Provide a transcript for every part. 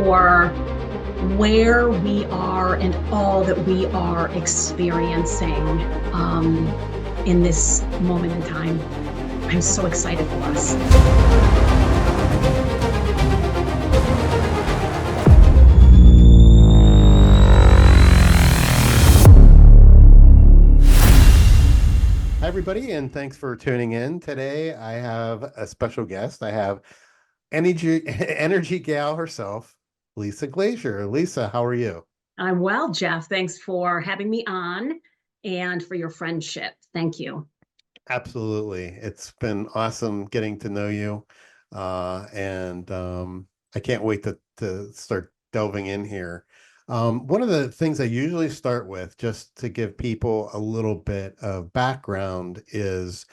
for where we are and all that we are experiencing in this moment in time. I'm so excited for us. Hi, everybody, and thanks for tuning in. Today, I have a special guest. I have Energy Gal herself, Lisa Glasier. Lisa, how are you? I'm well, Jeff. Thanks for having me on and for your friendship. Thank you. Absolutely. It's been awesome getting to know you. And I can't wait to start delving in here. One of the things I usually start with, just to give people a little bit of background, is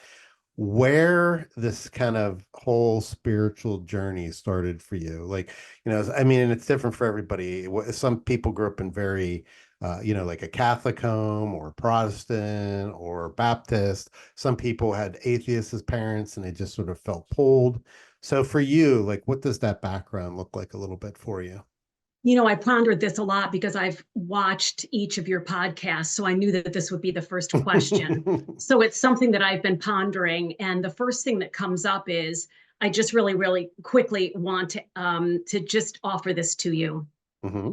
where this kind of whole spiritual journey started for you. Like, I mean, and it's different for everybody. Some people grew up in very, like a Catholic home or Protestant or Baptist. Some people had atheists as parents and they just sort of felt pulled. So for you, like, what does that background look like a little bit for you? You know, I pondered this a lot because I've watched each of your podcasts, so I knew that this would be the first question. So it's something that I've been pondering, and the first thing that comes up is I just really, really quickly want to just offer this to you. Hmm.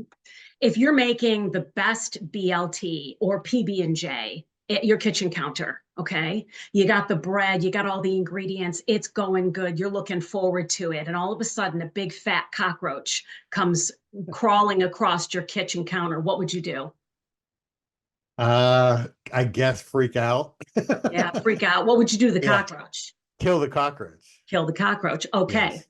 If you're making the best BLT or PB&J at your kitchen counter, okay? You got the bread, you got all the ingredients, it's going good, you're looking forward to it, and all of a sudden a big fat cockroach comes crawling across your kitchen counter. What would you do? I guess freak out. Yeah, freak out. What would you do to the Yeah, cockroach? kill the cockroach. Kill the cockroach. Okay. Yes.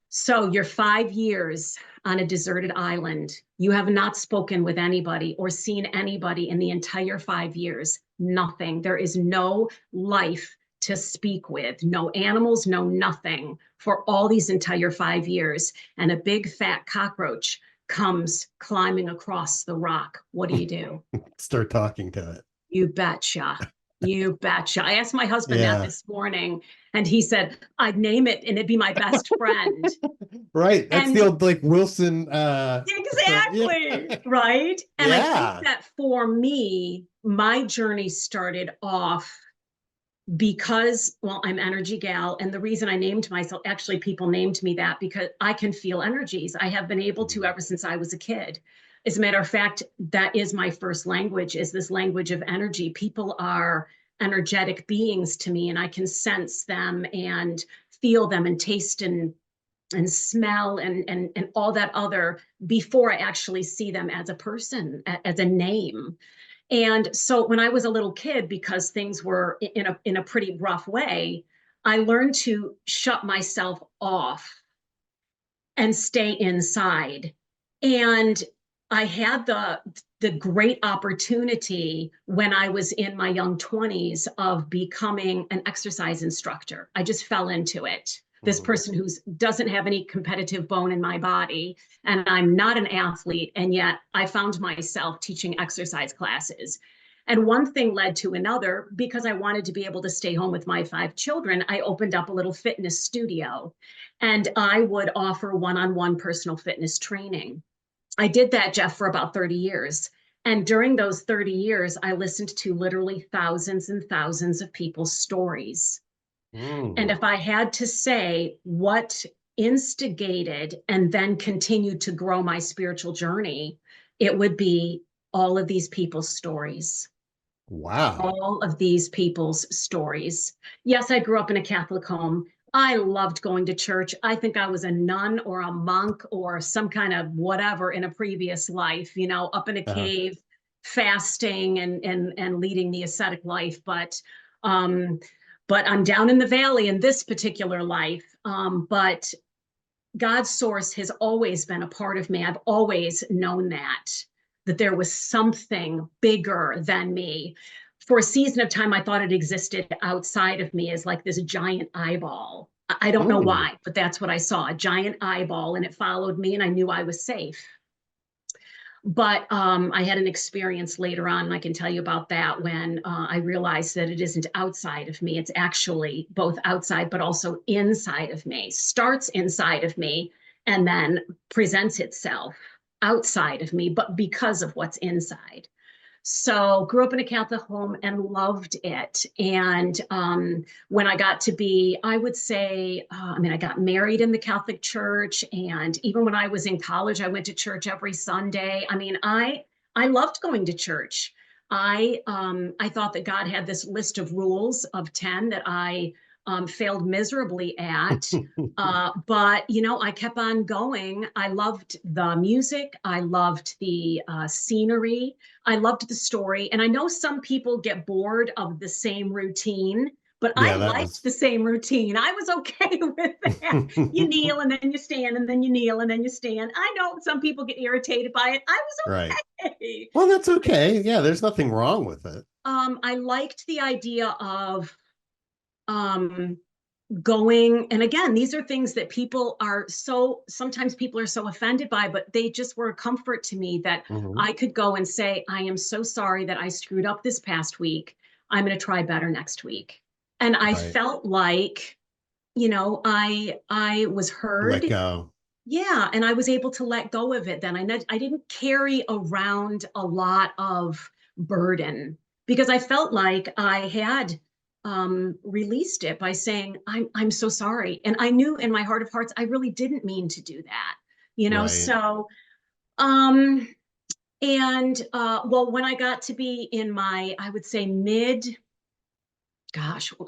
So you're 5 years on a deserted island. You have not spoken with anybody or seen anybody in the entire 5 years. Nothing. There is no life to speak with, no animals, no nothing for all these entire 5 years. And a big fat cockroach comes climbing across the rock. What do? Start talking to it. You betcha. You betcha. I asked my husband that Yeah. this morning, and he said, I'd name it and it'd be my best friend. Right. That's the And old like Wilson yeah. exactly, right? And I think Yeah. that for me, my journey started off because, well, I'm Energy Gal. And the reason I named myself, actually, people named me that because I can feel energies. I have been able to Mhm. ever since I was a kid. As a matter of fact, that is my first language, is this language of energy. People are energetic beings to me, and I can sense them and feel them and taste and smell and all that other before I actually see them as a person, as a name. And so when I was a little kid, because things were in a pretty rough way, I learned to shut myself off and stay inside. And I had the great opportunity when I was in my young 20s of becoming an exercise instructor. I just fell into it. This Mhm. person who doesn't have any competitive bone in my body, and I'm not an athlete, and yet I found myself teaching exercise classes. And one thing led to another. Because I wanted to be able to stay home with my 5 children, I opened up a little fitness studio and I would offer one-on-one personal fitness training. I did that, Jeff, for about 30 years. And during those 30 years, I listened to literally thousands and thousands of people's stories. And Mm. if I had to say what instigated and then continued to grow my spiritual journey, it would be all of these people's stories. Wow. All of these people's stories. Yes, I grew up in a Catholic home. I loved going to church. I think I was a nun or a monk or some kind of whatever in a previous life, up in a Uh-huh. cave, fasting and leading the ascetic life. Um, but I'm down in the valley in this particular life. But God's source has always been a part of me. I've always known that there was something bigger than me. For a season of time, I thought it existed outside of me as like this giant eyeball. I don't know Mm. why, but that's what I saw, a giant eyeball, and it followed me, and I knew I was safe. But I had an experience later on, and I can tell you about that, when I realized that it isn't outside of me. It's actually both outside, but also inside of me. Starts inside of me and then presents itself outside of me, but because of what's inside. So grew up in a Catholic home and loved it. And when I got to be, I would say, I got married in the Catholic Church. And even when I was in college, I went to church every Sunday. I loved going to church. I thought that God had this list of rules of 10 that I failed miserably at. But I kept on going. I loved the music. I loved the scenery. I loved the story. And I know some people get bored of the same routine, but I Yeah, that liked was the same routine. I was okay with that. You kneel and then you stand and then you kneel and then you stand. I know some people get irritated by it. I right. was okay. Well, that's okay. Yeah, there's nothing wrong with it. I liked the idea of um, going, and again, these are things that sometimes people are so offended by, but they just were a comfort to me that Hmm. I could go and say, I am so sorry that I screwed up this past week. I'm going to try better next week. And I Right. felt like, I was Let heard. go. Yeah, and I was able to let go of it then. I didn't carry around a lot of burden because I felt like I had released it by saying, I'm so sorry. And I knew in my heart of hearts, I really didn't mean to do that. Right. So um and well, when I got to be in my, I would say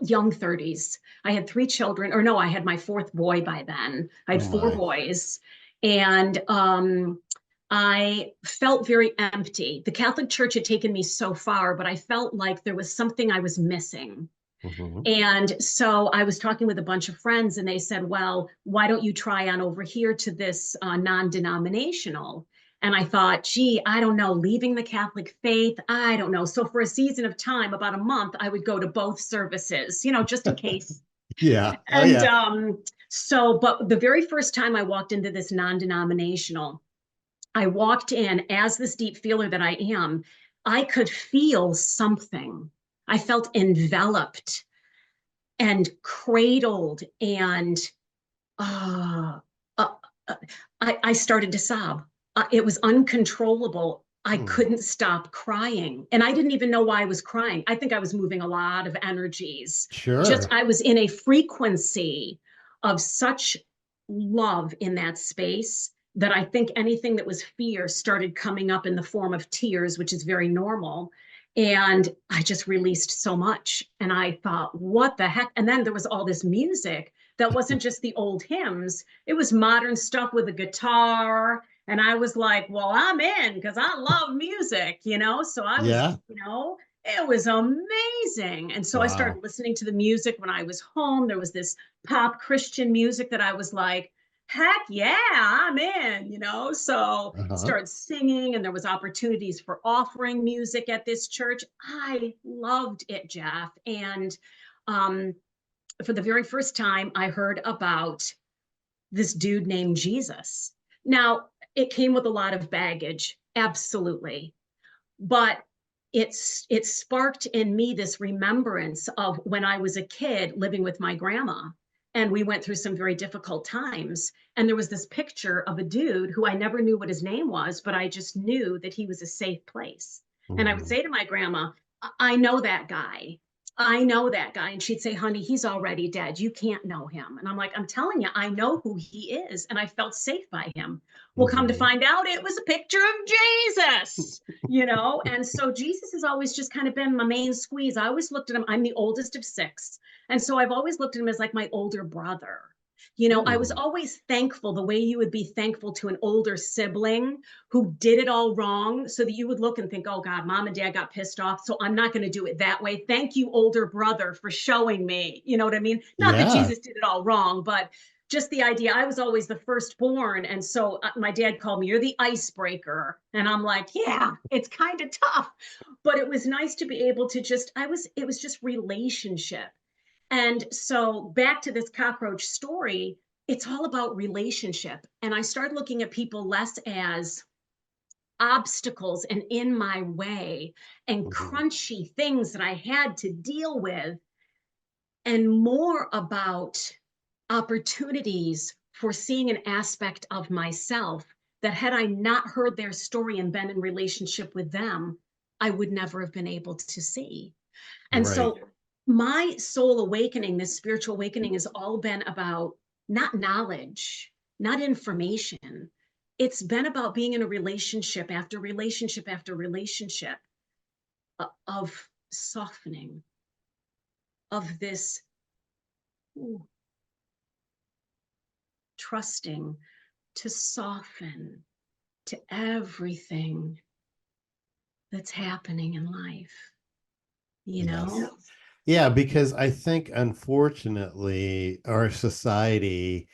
young 30s. I had three children, or no, I had my fourth boy by then. I had Oh four my. boys. And I felt very empty. The Catholic Church had taken me so far, but I felt like there was something I was missing. Hmm. And so I was talking with a bunch of friends, and they said, well, why don't you try on over here to this non denominational? And I thought, gee, I don't know, leaving the Catholic faith, I don't know. So for a season of time, about a month, I would go to both services, just in case. Yeah. Oh And yeah. but the very first time I walked into this non denominational, I walked in as this deep feeler that I am. I could feel something. I felt enveloped and cradled, and uh, uh, uh, I started to sob. It was uncontrollable. I Hmm. couldn't stop crying. And I didn't even know why I was crying. I think I was moving a lot of energies. Just Sure. I was in a frequency of such love in that space that I think anything that was fear started coming up in the form of tears, which is very normal. And I just released so much. And I thought, what the heck? And then there was all this music that wasn't just the old hymns, it was modern stuff with a guitar. And I was like, well, I'm in because I love music. So I was, Yeah. it was amazing. And so I Wow. started listening to the music when I was home. There was this pop Christian music that I was like, heck yeah, I'm in. So Uh-huh. started singing, and there was opportunities for offering music at this church. I loved it, Jeff. And um, for the very first time, I heard about this dude named Jesus. Now, it came with a lot of baggage, absolutely. But it sparked in me this remembrance of when I was a kid living with my grandma. And we went through some very difficult times. And there was this picture of a dude who I never knew what his name was, but I just knew that he was a safe place. And I would Hmm. say to my grandma, I know that guy. I know that guy. And she'd say, honey, he's already dead. You can't know him. And I'm like, I'm telling you, I know who he is. And I felt safe by him. Well, come to Hmm. find out, it was a picture of Jesus. And so Jesus has always just kind of been my main squeeze. I always looked at him, I'm the oldest of six. And so I've always looked at him as like my older brother. I was Hmm. always thankful the way you would be thankful to an older sibling who did it all wrong, so that you would look and think, oh God, mom and dad got pissed off, so I'm not going to do it that way. Thank you, older brother, for showing me. You know what I mean? Not that Yeah. Jesus did it all wrong, but just the idea. I was always the firstborn. And so my dad called me, you're the icebreaker. And I'm like, yeah, it's kind of tough. But it was nice to be able to it was just relationship. And so back to this cockroach story, it's all about relationship. And I started looking at people less as obstacles and in my way and Hmm. crunchy things that I had to deal with, and more about opportunities for seeing an aspect of myself that had I not heard their story and been in relationship with them, I would never have been able to see. And Right. so my soul awakening, this spiritual awakening, has all been about not knowledge, not information. It's been about being in a relationship after relationship after relationship of softening, of this ooh, trusting to soften to everything that's happening in life, you Yes. know? Yeah, because I think unfortunately our society,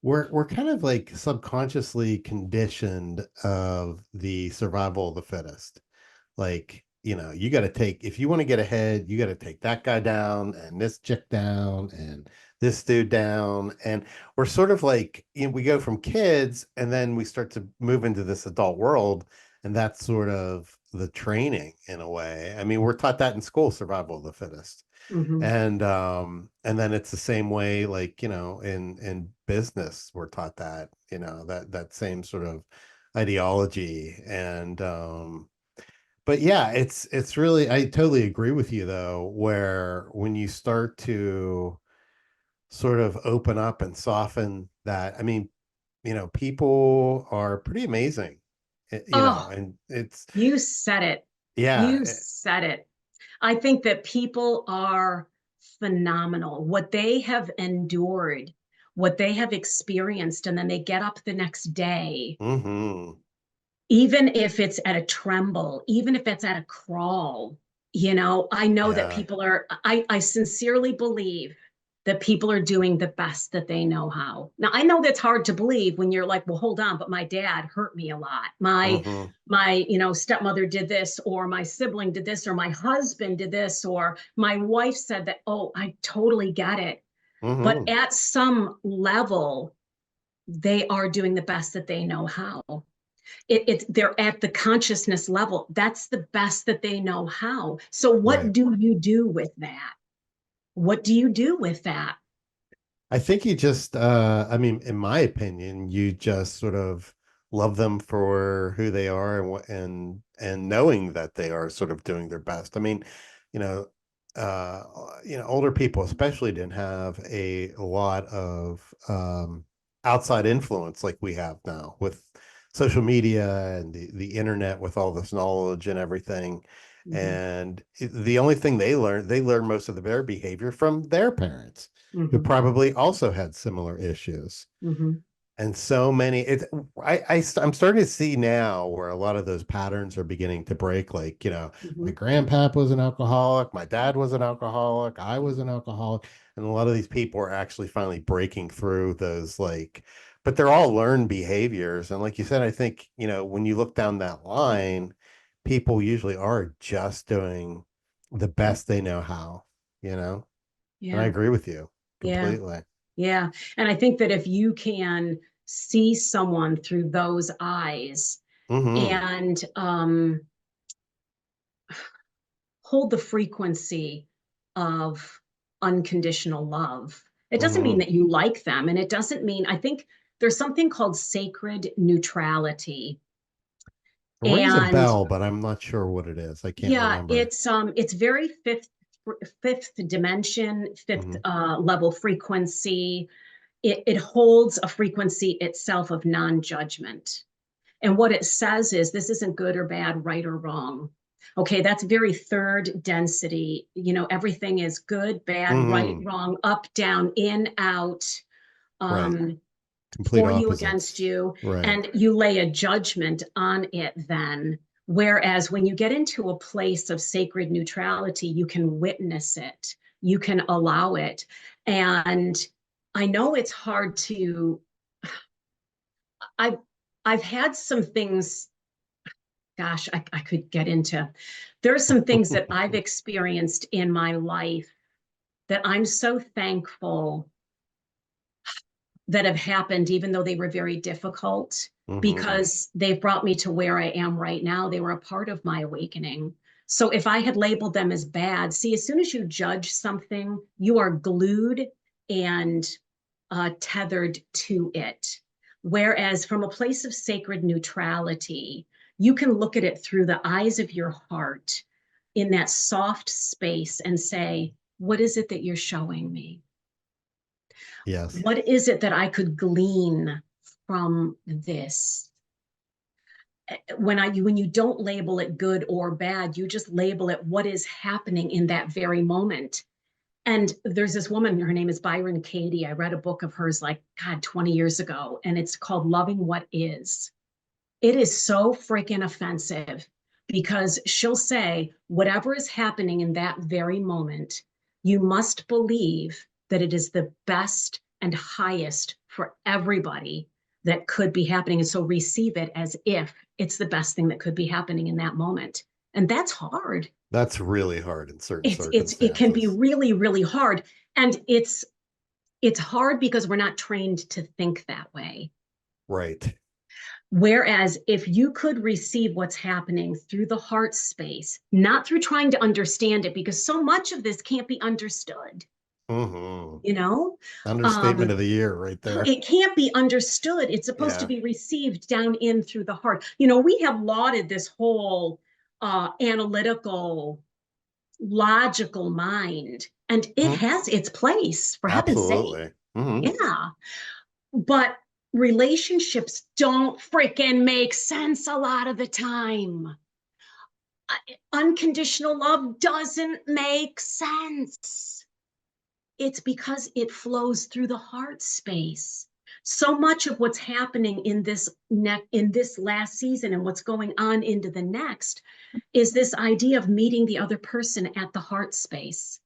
we're kind of like subconsciously conditioned of the survival of the fittest. Like, you got to take, if you want to get ahead, you got to take that guy down and this chick down and this dude down. And we're sort of like, we go from kids and then we start to move into this adult world. And that's sort of the training in a way. I mean, we're taught that in school, survival of the fittest. Mm-hmm. And then it's the same way, like, in business, we're taught that, that same sort of ideology. But yeah, it's really, I totally agree with you though, where when you start to sort of open up and soften that, I mean, people are pretty amazing. Oh, And it's, you said it. yeah. You said it. I think that people are phenomenal. What they have endured, what they have experienced, and then they get up the next day, Hmm. even if it's at a tremble, even if it's at a crawl, I know that Yeah. people are, I sincerely believe that people are doing the best that they know how. Now, I know that's hard to believe when you're like, well, hold on, but my dad hurt me a lot. Hmm. My, stepmother did this, or my sibling did this, or my husband did this, or my wife said that. Oh, I totally get it. But Hmm. at some level, they are doing the best that they know how. They're at the consciousness level. That's the best that they know how. So Right. what do you do with that? What do you do with that? I think you just, I mean, in my opinion, you just sort of love them for who they are, and knowing that they are sort of doing their best. I mean, you know, uh, older people especially didn't have a lot of outside influence like we have now with social media and the internet with all this knowledge and everything. Mm-hmm. And the only thing they learn most of their behavior from their parents who Mm-hmm. probably also had similar issues. Mm-hmm. And so many, I'm starting to see now where a lot of those patterns are beginning to break. Like, Mm-hmm. my grandpap was an alcoholic, my dad was an alcoholic, I was an alcoholic. And a lot of these people are actually finally breaking through those, like, but they're all learned behaviors. And like you said, I think, when you look down that line, people usually are just doing the best they know how, you know? And I Yeah. agree with you Yeah. completely. Yeah. And I think that if you can see someone through those eyes Hmm. and hold the frequency of unconditional love, it doesn't mean Hmm. that you like them. And it doesn't mean, I think there's something called sacred neutrality. It rings a And bell, but I'm not sure what it is. I can't yeah, remember. it's very fifth dimension, fifth Hmm. level frequency. It holds a frequency itself of non-judgment. And what it says is this isn't good or bad, right or wrong. Okay, that's very third density. Everything is good, bad, right, Hmm. wrong, up, down, in, out, Right. um, Complete for you, against opposites. you, Right. and you lay a judgment on it then. Whereas when you get into a place of sacred neutrality, you can witness it, you can allow it. And I know it's hard to, I've, I've had some things, gosh, I could get into. There are some things that I've experienced in my life that I'm so thankful that have happened, even though they were very difficult, Hmm. because they've brought me to where I am right now. They were a part of my awakening. So if I had labeled them as bad, see, as soon as you judge something, you are glued and tethered to it. Whereas from a place of sacred neutrality, you can look at it through the eyes of your heart in that soft space and say, what is it that you're showing me? Yes. What is it that I could glean from this? When you don't label it good or bad, you just label it what is happening in that very moment. And there's this woman, her name is Byron Katie. I read a book of hers like, God, 20 years ago, and it's called Loving What Is. It is so freaking offensive because she'll say, whatever is happening in that very moment, you must believe that it is the best and highest for everybody that could be happening. And so receive it as if it's the best thing that could be happening in that moment. And that's hard. That's really hard in certain It can be circumstances. really, really hard. And it's hard because we're not trained to think that way. Right. Whereas if you could receive what's happening through the heart space, not through trying to understand it, because so much of this can't be understood, Hmm. you know? Understatement of the year right there. It can't be understood. It's supposed to Yeah. be received down in through the heart. You know, we have lauded this whole analytical, logical mind, and it Mhm. has its place, for heaven's sake. Absolutely. Hmm. Yeah. But relationships don't freaking make sense a lot of the time. Unconditional love doesn't make sense. It's because it flows through the heart space. So much of what's happening in this last season and what's going on into the next is this idea of meeting the other person at the heart space.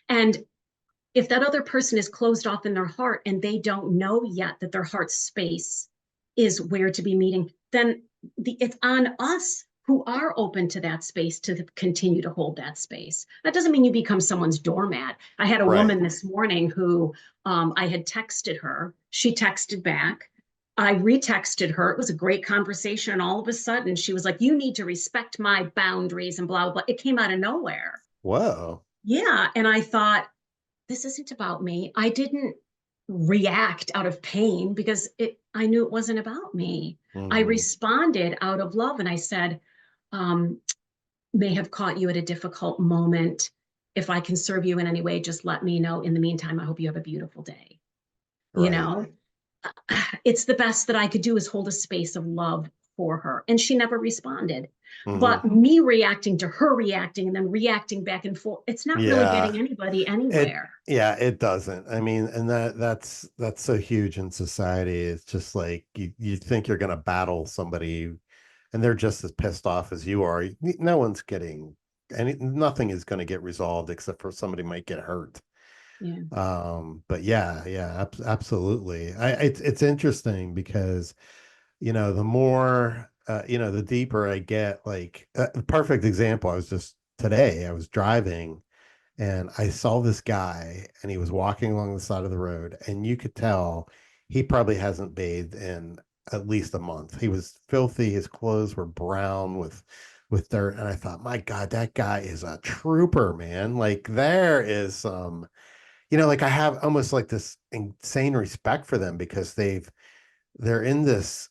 And if that other person is closed off in their heart and they don't know yet that their heart space is where to be meeting, then it's on us who are open to that space to continue to hold that space. That doesn't mean you become someone's doormat. I had a Right. woman this morning who I had texted her. She texted back. I retexted her. It was a great conversation. And all of a sudden, she was like, you need to respect my boundaries and blah, blah, blah. It came out of nowhere. Whoa. Yeah. And I thought, this isn't about me. I didn't react out of pain because I knew it wasn't about me. I Hmm. responded out of love and I said, um, may have caught you at a difficult moment. If I can serve you in any way, just let me know. In the meantime, I hope you have a beautiful day. You Right. know, it's the best that I could do is hold a space of love for her. And she never responded. Hmm. But me reacting to her reacting and then reacting back and forth, it's not really Yeah. getting anybody It anywhere. yeah, it doesn't. I mean, and that's so huge in society. It's just like you think you're gonna battle somebody and they're just as pissed off as you are. No one's getting nothing is gonna get resolved except for somebody might get hurt. Yeah. But yeah, yeah, absolutely. It's interesting because the more the deeper I get, like a perfect example, I was driving and I saw this guy and he was walking along the side of the road and you could tell he probably hasn't bathed in at least a month. He was filthy, his clothes were brown with dirt, and I thought, my God, that guy is a trooper, man. Like there is some, like I have almost like this insane respect for them because they're in this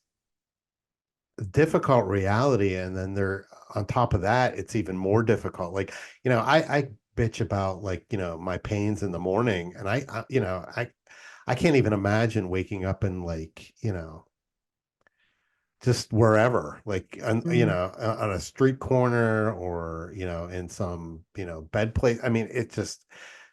difficult reality, and then they're on top of that it's even more difficult. Like I bitch about, like, my pains in the morning, and I can't even imagine waking up and, like, just wherever, like Mm. on a street corner, or in some bed place. I mean, it just,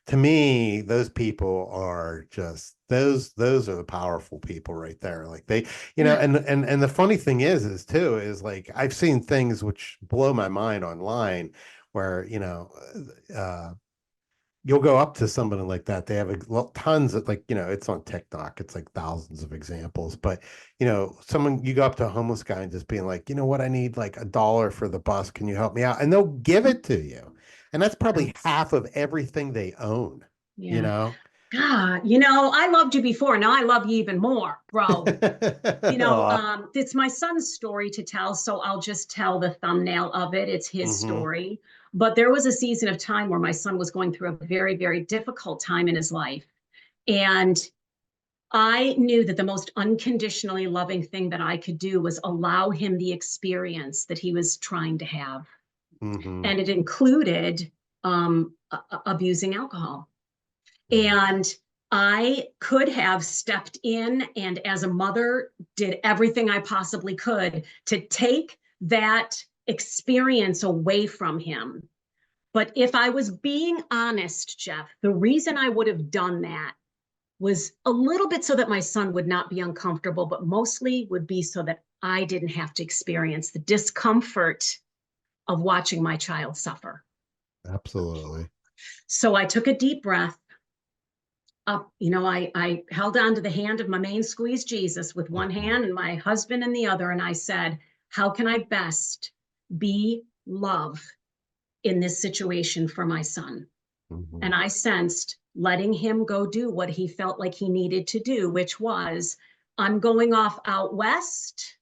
to me, those people are just those are the powerful people right there. Like they, Yeah. and the funny thing is too, is like I've seen things which blow my mind online, where uh you'll go up to somebody like that. They have tons of, like, it's on TikTok. It's like thousands of examples. But, someone, you go up to a homeless guy and just being like, you know what, I need like $1 for the bus. Can you help me out? And they'll give it to you. And that's probably half of everything they own, you Yeah. know? God, I loved you before. Now I love you even more, bro. Aw. It's my son's story to tell, so I'll just tell the thumbnail of it. It's his Mhm. story. But there was a season of time where my son was going through a very, very difficult time in his life. And I knew that the most unconditionally loving thing that I could do was allow him the experience that he was trying to have. Mm-hmm. And it included abusing alcohol. And I could have stepped in and, as a mother, did everything I possibly could to take that experience away from him. But if I was being honest, Jeff, the reason I would have done that was a little bit so that my son would not be uncomfortable, but mostly would be so that I didn't have to experience the discomfort of watching my child suffer. Absolutely. So I took a deep breath up. I held on to the hand of my main squeeze, Jesus, with one hand and my husband in the other. And I said, how can I best be love in this situation for my son? Mm-hmm. And I sensed letting him go do what he felt like he needed to do, which was, I'm going off out west,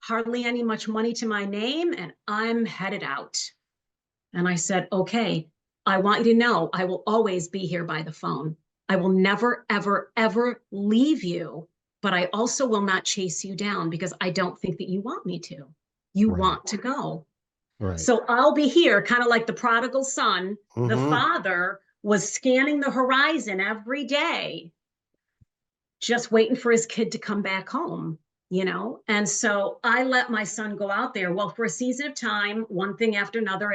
hardly any much money to my name, and I'm headed out. And I said, okay, I want you to know I will always be here by the phone. I will never, ever, ever leave you, but I also will not chase you down because I don't think that you want me to. You Right. want to go. Right. So I'll be here, kind of like the prodigal son. The Mm-hmm. father was scanning the horizon every day, just waiting for his kid to come back home. And so I let my son go out there. Well, for a season of time, one thing after another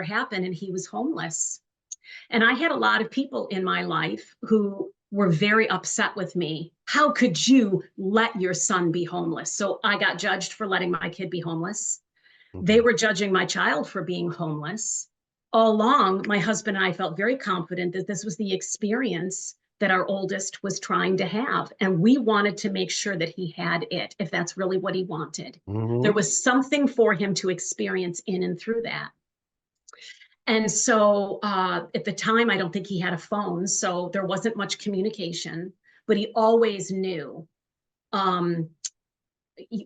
happened, and he was homeless. And I had a lot of people in my life who were very upset with me. How could you let your son be homeless? So I got judged for letting my kid be homeless. They Mm-hmm. were judging my child for being homeless. All along, my husband and I felt very confident that this was the experience that our oldest was trying to have. And we wanted to make sure that he had it, if that's really what he wanted. There Mm-hmm. was something for him to experience in and through that. And so at the time, I don't think he had a phone, so there wasn't much communication, but he always knew, um,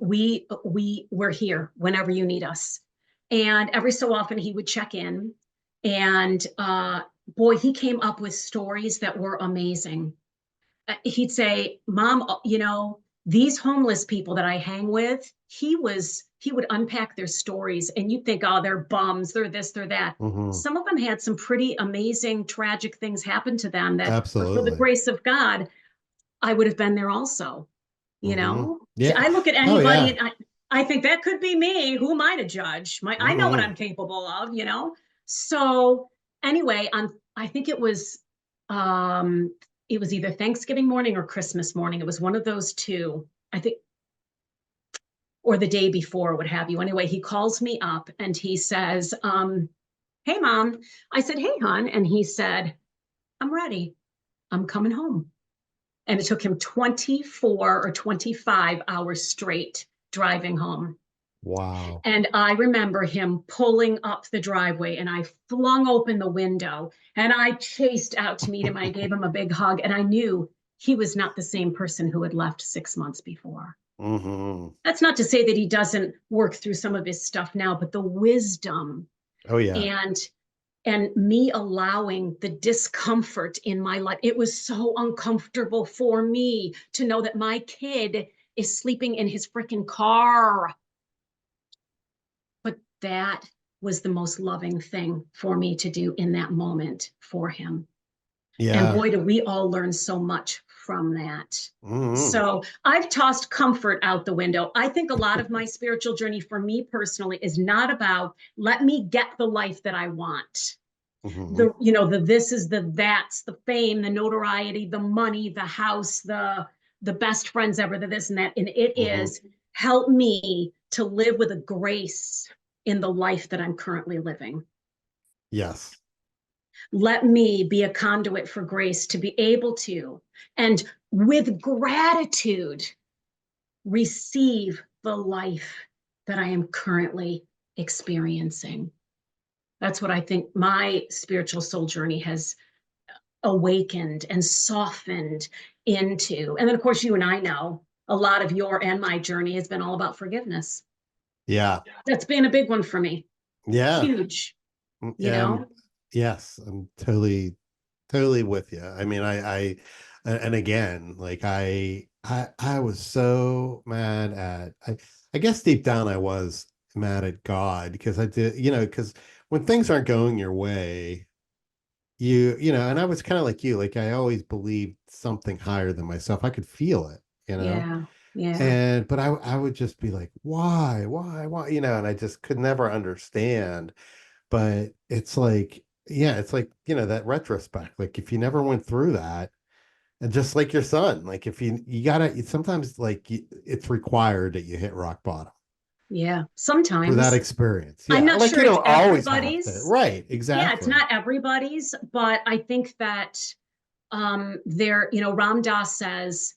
we're here whenever you need us. And every so often he would check in, and boy, he came up with stories that were amazing. He'd say, Mom, these homeless people that I hang with, he would unpack their stories, and you'd think, oh, they're bums, they're this, they're that. Mm-hmm. Some of them had some pretty amazing, tragic things happen to them that, but for the Absolutely. grace of God, I would have been there also. you Mm-hmm. know Yeah. I look at Oh anybody, yeah. and I think that could be me. Who am I to judge? I know what Mm-hmm. I'm capable of. So anyway, I think um it was either Thanksgiving morning or Christmas morning. It was one of those two, I think, or the day before, what have you. Anyway, he calls me up and he says, hey Mom. I said, hey hon. And he said, I'm ready, I'm coming home. And it took him 24 or 25 hours straight driving home. Wow. And I remember him pulling up the driveway, and I flung open the window and I chased out to meet him. I gave him a big hug, and I knew he was not the same person who had left 6 months before. Mm-hmm. That's not to say that he doesn't work through some of his stuff now, but the wisdom Oh yeah. and me allowing the discomfort in my life. It was so uncomfortable for me to know that my kid is sleeping in his freaking car. But that was the most loving thing for me to do in that moment for him. And Yeah. boy, do we all learn so much from that. Mm-hmm. So I've tossed comfort out the window. I think a lot of my spiritual journey for me personally is not about, let me get the life that I want. Mm-hmm. The this is the that's, the fame, the notoriety, the money, the house, the best friends ever, the this and that. And it Mm-hmm. is, help me to live with a grace in the life that I'm currently living. Yes. Let me be a conduit for grace to be able to, and with gratitude, receive the life that I am currently experiencing. That's what I think my spiritual soul journey has awakened and softened into. And then, of course, you and I know a lot of your and my journey has been all about forgiveness. Yeah. That's been a big one for me. Yeah. Huge, you And know? yes, I'm totally with you. I mean, I and again, like I was so mad at, I guess deep down I was mad at God because I did, because when things aren't going your way, and I was kind of like you, like I always believed something higher than myself. I could feel it, Yeah. Yeah. and but I would just be like, why, and I just could never understand. But it's like, yeah, it's like, that retrospect. Like if you never went through that, and just like your son, like if you gotta sometimes like it's required that you hit rock bottom Yeah. for that Sometimes. experience. I'm Yeah, not like sure you it's don't always have to. everybody's. Right, Yeah, it's exactly. not everybody's, but I think that Ram Dass says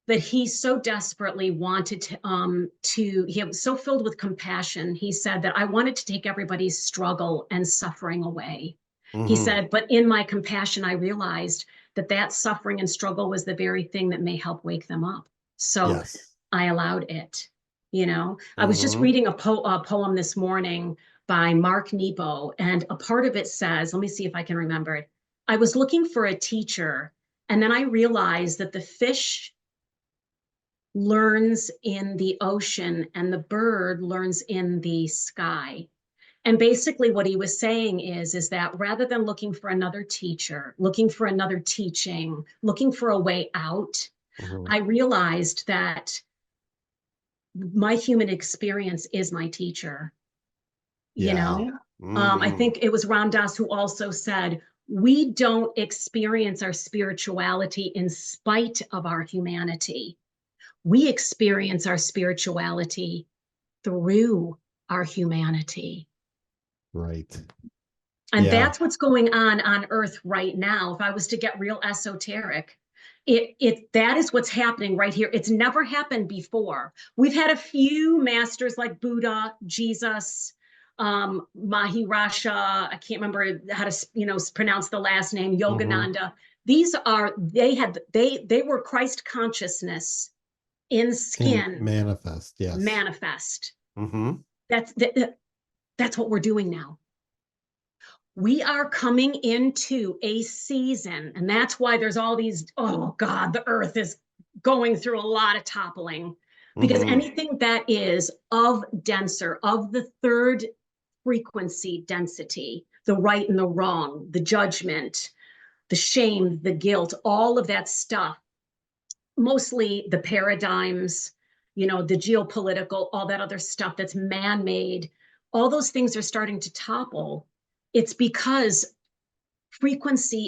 that he so desperately wanted to he was so filled with compassion. He said that I wanted to take everybody's struggle and suffering away. He Hmm. said, but in my compassion, I realized that that suffering and struggle was the very thing that may help wake them up. So Yes. I allowed it. I was just Hmm. reading a poem this morning by Mark Nepo, and a part of it says, let me see if I can remember it. I was looking for a teacher, and then I realized that the fish learns in the ocean and the bird learns in the sky. And basically what he was saying is that rather than looking for another teacher, looking for another teaching, looking for a way out, Hmm. I realized that my human experience is my teacher. you Yeah. know I Hmm. think it was Ram Dass who also said we don't experience our spirituality in spite of our humanity. We experience our spirituality through our humanity. Right. And Yeah. that's what's going on earth right now. If I was to get real esoteric, it that is what's happening right here. It's never happened before. We've had a few masters like Buddha, Jesus, Mahirasha, I can't remember how to pronounce the last name, Hmm. Yogananda. These are they were Christ consciousness in In skin manifest, yes. manifest. Hmm. That's what we're doing now. We are coming into a season, and that's why there's all these, oh God, the earth is going through a lot of toppling, because Hmm. anything that is of denser, of the third frequency density, the right and the wrong, the judgment, the shame, the guilt, all of that stuff, mostly the paradigms, the geopolitical, all that other stuff that's man-made, all those things are starting to topple. It's because frequency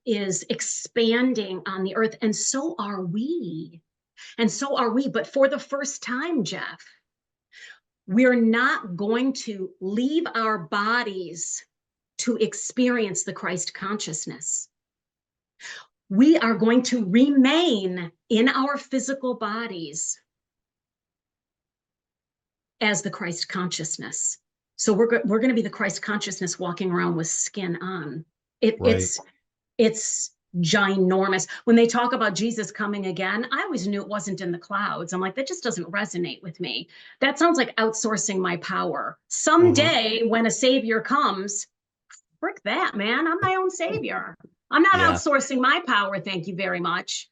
is expanding on the earth, and so are we. But for the first time, Jeff, we're not going to leave our bodies to experience the Christ consciousness. We are going to remain in our physical bodies as the Christ consciousness. So we're going to be the Christ consciousness walking around with skin on. It, Right. it's it's ginormous. When they talk about Jesus coming again, I always knew it wasn't in the clouds. I'm like, that just doesn't resonate with me. That sounds like outsourcing my power. Hmm. Someday when a savior comes, frick that, man. I'm my own savior. I'm not Yeah. outsourcing my power. Thank you very much.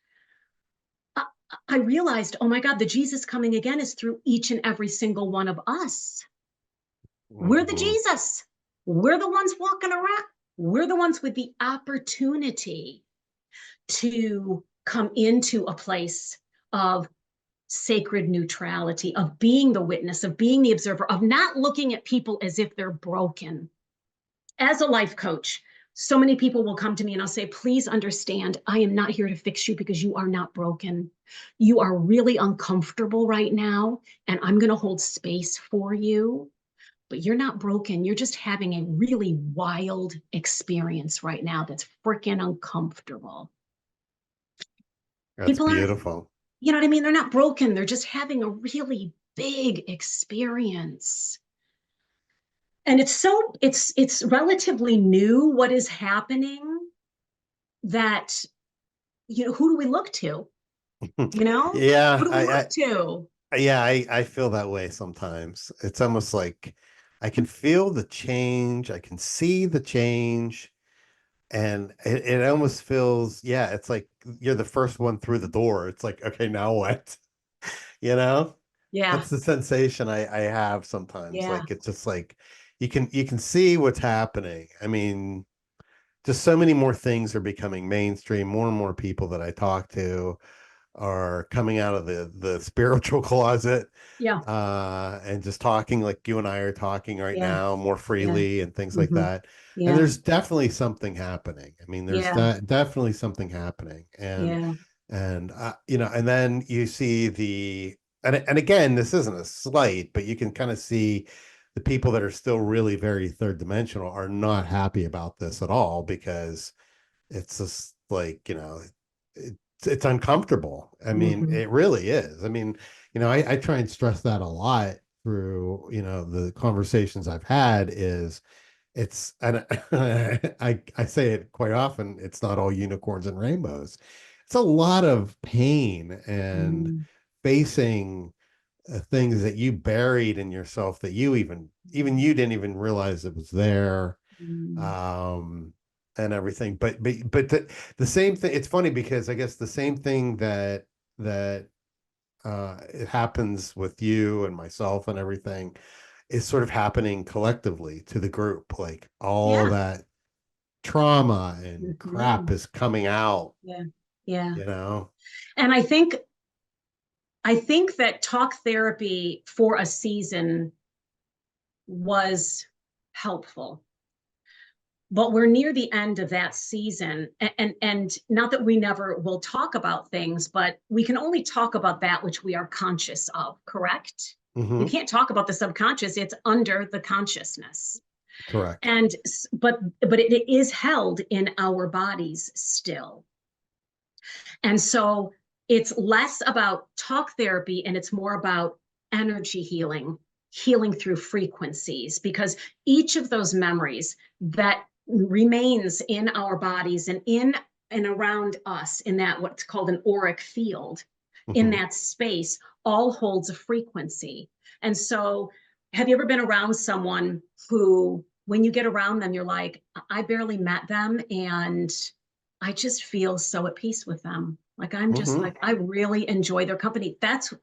I, I realized, oh my God, the Jesus coming again is through each and every single one of us. We're the Hmm. Jesus. We're the ones walking around. We're the ones with the opportunity to come into a place of sacred neutrality, of being the witness, of being the observer, of not looking at people as if they're broken. As a life coach, so many people will come to me and I'll say, please understand, I am not here to fix you because you are not broken. You are really uncomfortable right now, and I'm going to hold space for you. But you're not broken. You're just having a really wild experience right now that's freaking uncomfortable. That's People aren't, beautiful. you know what I mean? They're not broken. They're just having a really big experience. And it's relatively new what is happening, that, who do we look to? Who Yeah, do we look to? yeah, I feel that way sometimes. It's almost like I can feel the change, I can see the change, and it almost feels, yeah, it's like you're the first one through the door. It's like, okay, now what? You know? Yeah. That's the sensation I have sometimes. Yeah. Like it's just like you can see what's happening. I mean, just so many more things are becoming mainstream. More and more people that I talk to are coming out of the spiritual closet, Yeah. and just talking like you and I are talking right Yeah. now more Yeah. freely and things like Hmm. that. And Yeah. there's definitely something happening. I mean, there's Yeah. definitely something happening. Yeah. And and then you see and again, this isn't a slight, but you can kind of see the people that are still really very third dimensional are not happy about this at all, because it's just like, it's uncomfortable. I mean, Hmm. it really is. I mean, I try and stress that a lot through, the conversations I've had is and I say it quite often, it's not all unicorns and rainbows. It's a lot of pain and Mm. facing things that you buried in yourself that even you didn't even realize it was there, Mm. um and everything. But the same thing, it's funny because I guess the same thing that it happens with you and myself and everything is sort of happening collectively to the group. Like all Yeah. that trauma and crap Hmm. is coming out, Yeah. Yeah. you know. And I think that talk therapy for a season was helpful. But we're near the end of that season, and not that we never will talk about things, but we can only talk about that which we are conscious of, correct? You Hmm. can't talk about the subconscious, it's under the consciousness. Correct. And but it is held in our bodies still. And so it's less about talk therapy and it's more about energy healing, healing through frequencies, because each of those memories that remains in our bodies and in and around us in that what's called an auric field, in Hmm. that space, all holds a frequency. And so have you ever been around someone who, when you get around them, you're like, I barely met them and I just feel so at peace with them. Like I'm just Hmm. like I really enjoy their company. That's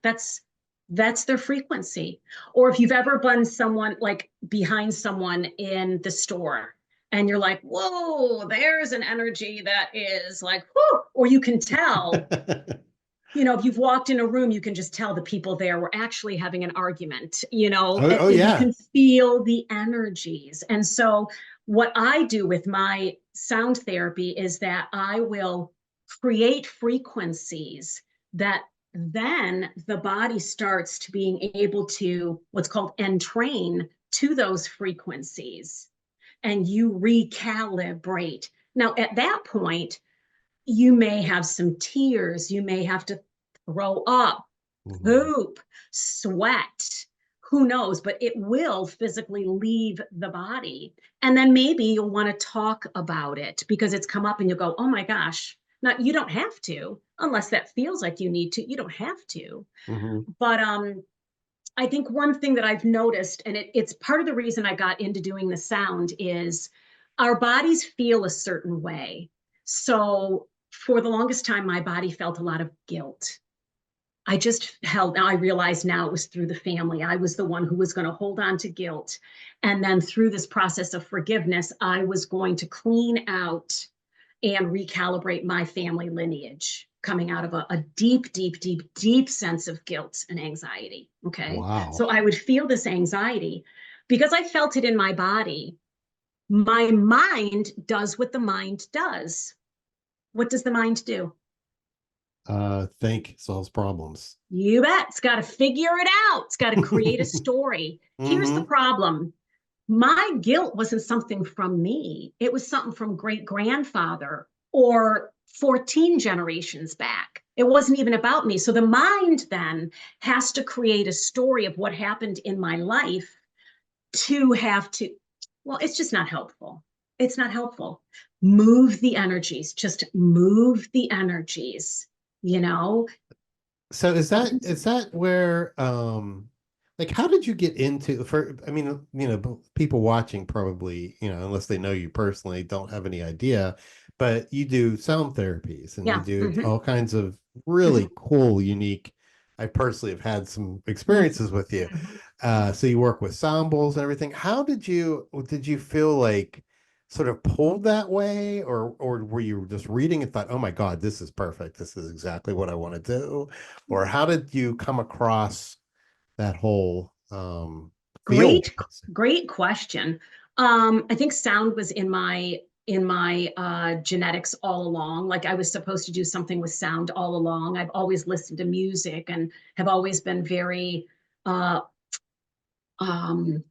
their frequency. Or if you've ever been someone like behind someone in the store and you're like, whoa, there's an energy that is like, whoo, or you can tell, if you've walked in a room, you can just tell the people there were actually having an argument, Oh, you yeah. can feel the energies. And so, what I do with my sound therapy is that I will create frequencies that then the body starts to being able to what's called entrain to those frequencies, and you recalibrate. Now, at that point, you may have some tears, you may have to throw up, Hmm. poop, sweat, who knows, but it will physically leave the body. And then maybe you'll want to talk about it because it's come up and you'll go, oh my gosh. Now, you don't have to, unless that feels like you need to. You don't have to. Hmm. But I think one thing that I've noticed, and it's part of the reason I got into doing the sound, is our bodies feel a certain way. So for the longest time, my body felt a lot of guilt. I just held, now I realize now it was through the family. I was the one who was going to hold on to guilt. And then through this process of forgiveness, I was going to clean out and recalibrate my family lineage coming out of a deep, deep, deep, deep sense of guilt and anxiety. Okay. Wow. So I would feel this anxiety because I felt it in my body. My mind does what the mind does. What does the mind do? Think solves problems. You bet. It's got to figure it out. It's got to create a story. Here's the Hmm. problem. My guilt wasn't something from me. It was something from great grandfather or 14 generations back. It wasn't even about me. So the mind then has to create a story of what happened in my life to have to, well, it's just not helpful. It's not helpful. Move the energies, just move the energies, you know? So is that where like, how did you get into for, I mean, people watching probably, unless they know you personally, don't have any idea, but you do sound therapies and you Yeah. do Hmm. all kinds of Hmm. really cool, unique. I personally have had some Hmm. experiences with you. Hmm. So you work with sound bowls and everything. How did you feel like sort of pulled that way, or were you just reading and thought, oh my God, this is perfect. This is exactly what I want to do? Or how did you come across that whole field? Great, great question. I think sound was in my genetics all along. Like I was supposed to do something with sound all along. I've always listened to music and have always been very uh, um,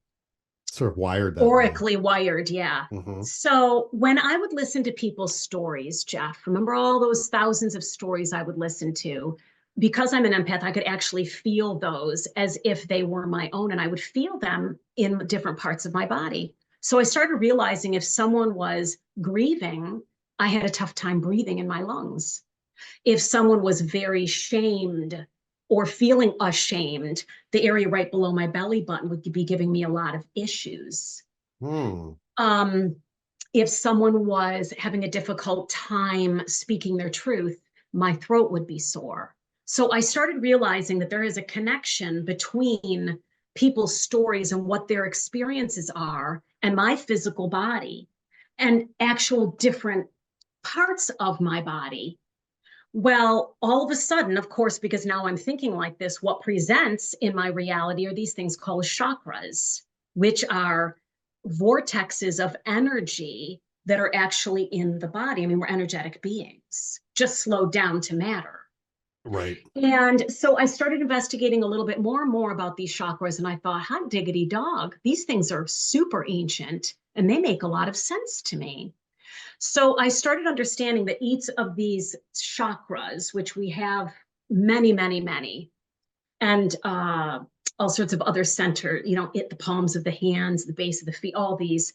Sort of wired that way. aurically wired. Yeah. Hmm. So when I would listen to people's stories, Jeff, remember all those thousands of stories I would listen to? Because I'm an empath, I could actually feel those as if they were my own, and I would feel them in different parts of my body. So I started realizing if someone was grieving, I had a tough time breathing in my lungs. If someone was very shamed or feeling ashamed, the area right below my belly button would be giving me a lot of issues. Hmm. um, if someone was having a difficult time speaking their truth, my throat would be sore. So I started realizing that there is a connection between people's stories and what their experiences are and my physical body and actual different parts of my body. Well, all of a sudden, of course, because now I'm thinking like this, what presents in my reality are these things called chakras, which are vortexes of energy that are actually in the body. I mean, we're energetic beings, just slowed down to matter. Right. And so I started investigating a little bit more and more about these chakras, and I thought, hot diggity dog, these things are super ancient and they make a lot of sense to me. So I started understanding that each of these chakras, which we have many, many, many, and all sorts of other center, the palms of the hands, the base of the feet, all these,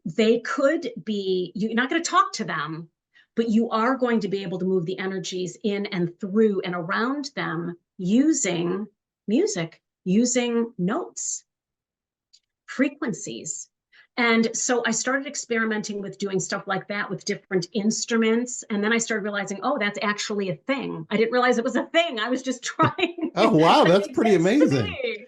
they could be, you're not going to talk to them, but you are going to be able to move the energies in and through and around them using music, using notes, frequencies. And so I started experimenting with doing stuff like that with different instruments. And then I started realizing, oh, that's actually a thing. I didn't realize it was a thing. I was just trying Oh wow, to that's pretty convince amazing. me.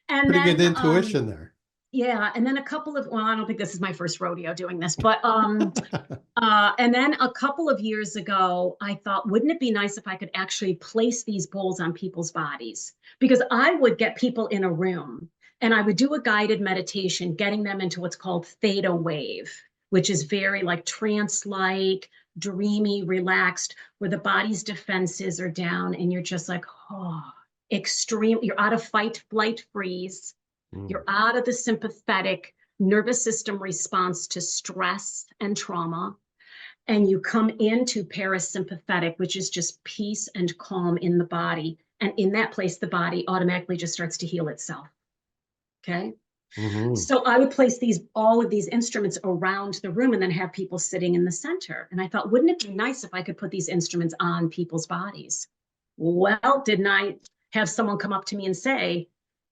And Pretty good then, intuition there. yeah, and then a couple of, well, I don't think this is my first rodeo doing this, but and then a couple of years ago, I thought, wouldn't it be nice if I could actually place these bowls on people's bodies? Because I would get people in a room and I would do a guided meditation, getting them into what's called theta wave, which is very like trance-like, dreamy, relaxed, where the body's defenses are down and you're just like, oh, extreme, you're out of fight, flight, freeze. Mm. You're out of the sympathetic nervous system response to stress and trauma, and you come into parasympathetic, which is just peace and calm in the body. And in that place, the body automatically just starts to heal itself. Okay. Hmm. So I would place all of these instruments around the room and then have people sitting in the center. And I thought, wouldn't it be nice if I could put these instruments on people's bodies? Well, didn't I have someone come up to me and say,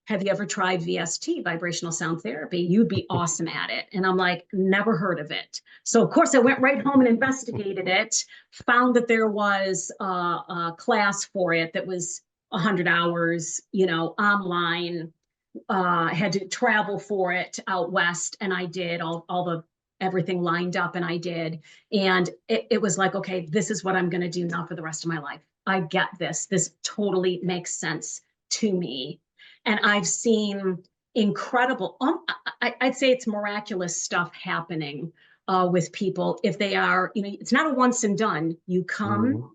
have you ever tried VST, vibrational sound therapy? You'd be awesome at it. And I'm like, never heard of it. So, of course, I went right home and investigated it, found that there was a class for it that was 100 hours, online. Had to travel for it out west, and I did all the everything lined up, and I did. And it was like, okay, this is what I'm going to do now for the rest of my life. I get this. This totally makes sense to me. And I've seen incredible, I'd say it's miraculous stuff happening with people. If they are, it's not a once and done. You come, Hmm.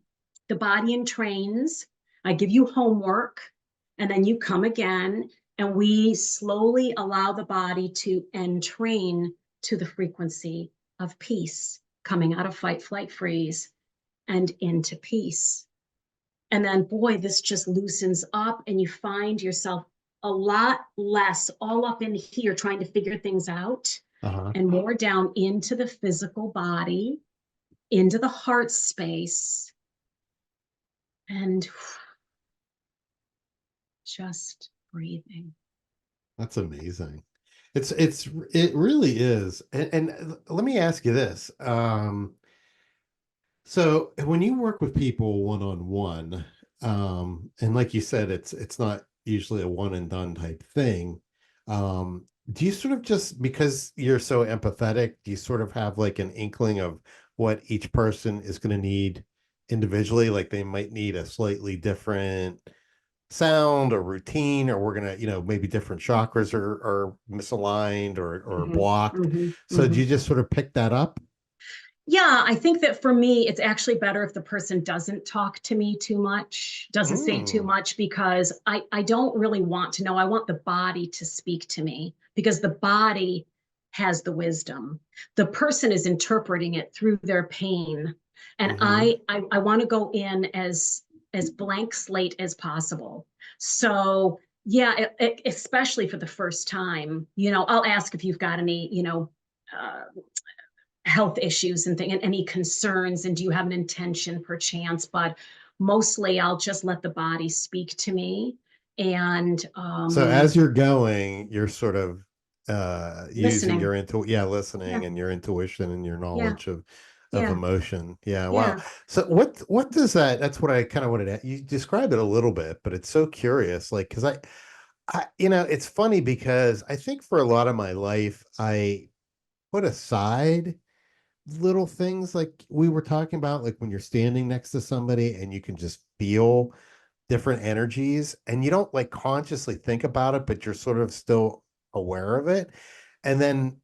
the body entrains, I give you homework, and then you come again, and we slowly allow the body to entrain to the frequency of peace, coming out of fight, flight, freeze, and into peace. And then, boy, this just loosens up, and you find yourself a lot less all up in here trying to figure things out Uh-huh. and more down into the physical body, into the heart space, and just breathing. That's amazing. It really is. And let me ask you this. So when you work with people one on one, and like you said, it's not usually a one and done type thing. Do you sort of just because you're so empathetic, do you sort of have like an inkling of what each person is going to need individually? Like they might need a slightly different sound or routine, or we're gonna, maybe different chakras are misaligned or Hmm. blocked. Hmm. So do Hmm. you just sort of pick that up? Yeah, I think that for me, it's actually better if the person doesn't talk to me too much, doesn't say too Mm, much, because I don't really want to know. I want the body to speak to me because the body has the wisdom. The person is interpreting it through their pain. And mm-hmm. I want to go in as blank slate as possible. So yeah, especially for the first time, I'll ask if you've got any, uh, health issues and and any concerns, and do you have an intention perchance, but mostly I'll just let the body speak to me. And So as you're going, you're sort of using listening. your Yeah. listening and your intuition and your Yeah. knowledge of Yeah. emotion. Yeah, wow. Yeah. So what does that's what I kind of wanted to, you describe it a little bit, but it's so curious, like because it's funny because I think for a lot of my life I put aside little things like we were talking about, like when you're standing next to somebody and you can just feel different energies and you don't like consciously think about it, but you're sort of still aware of it. And then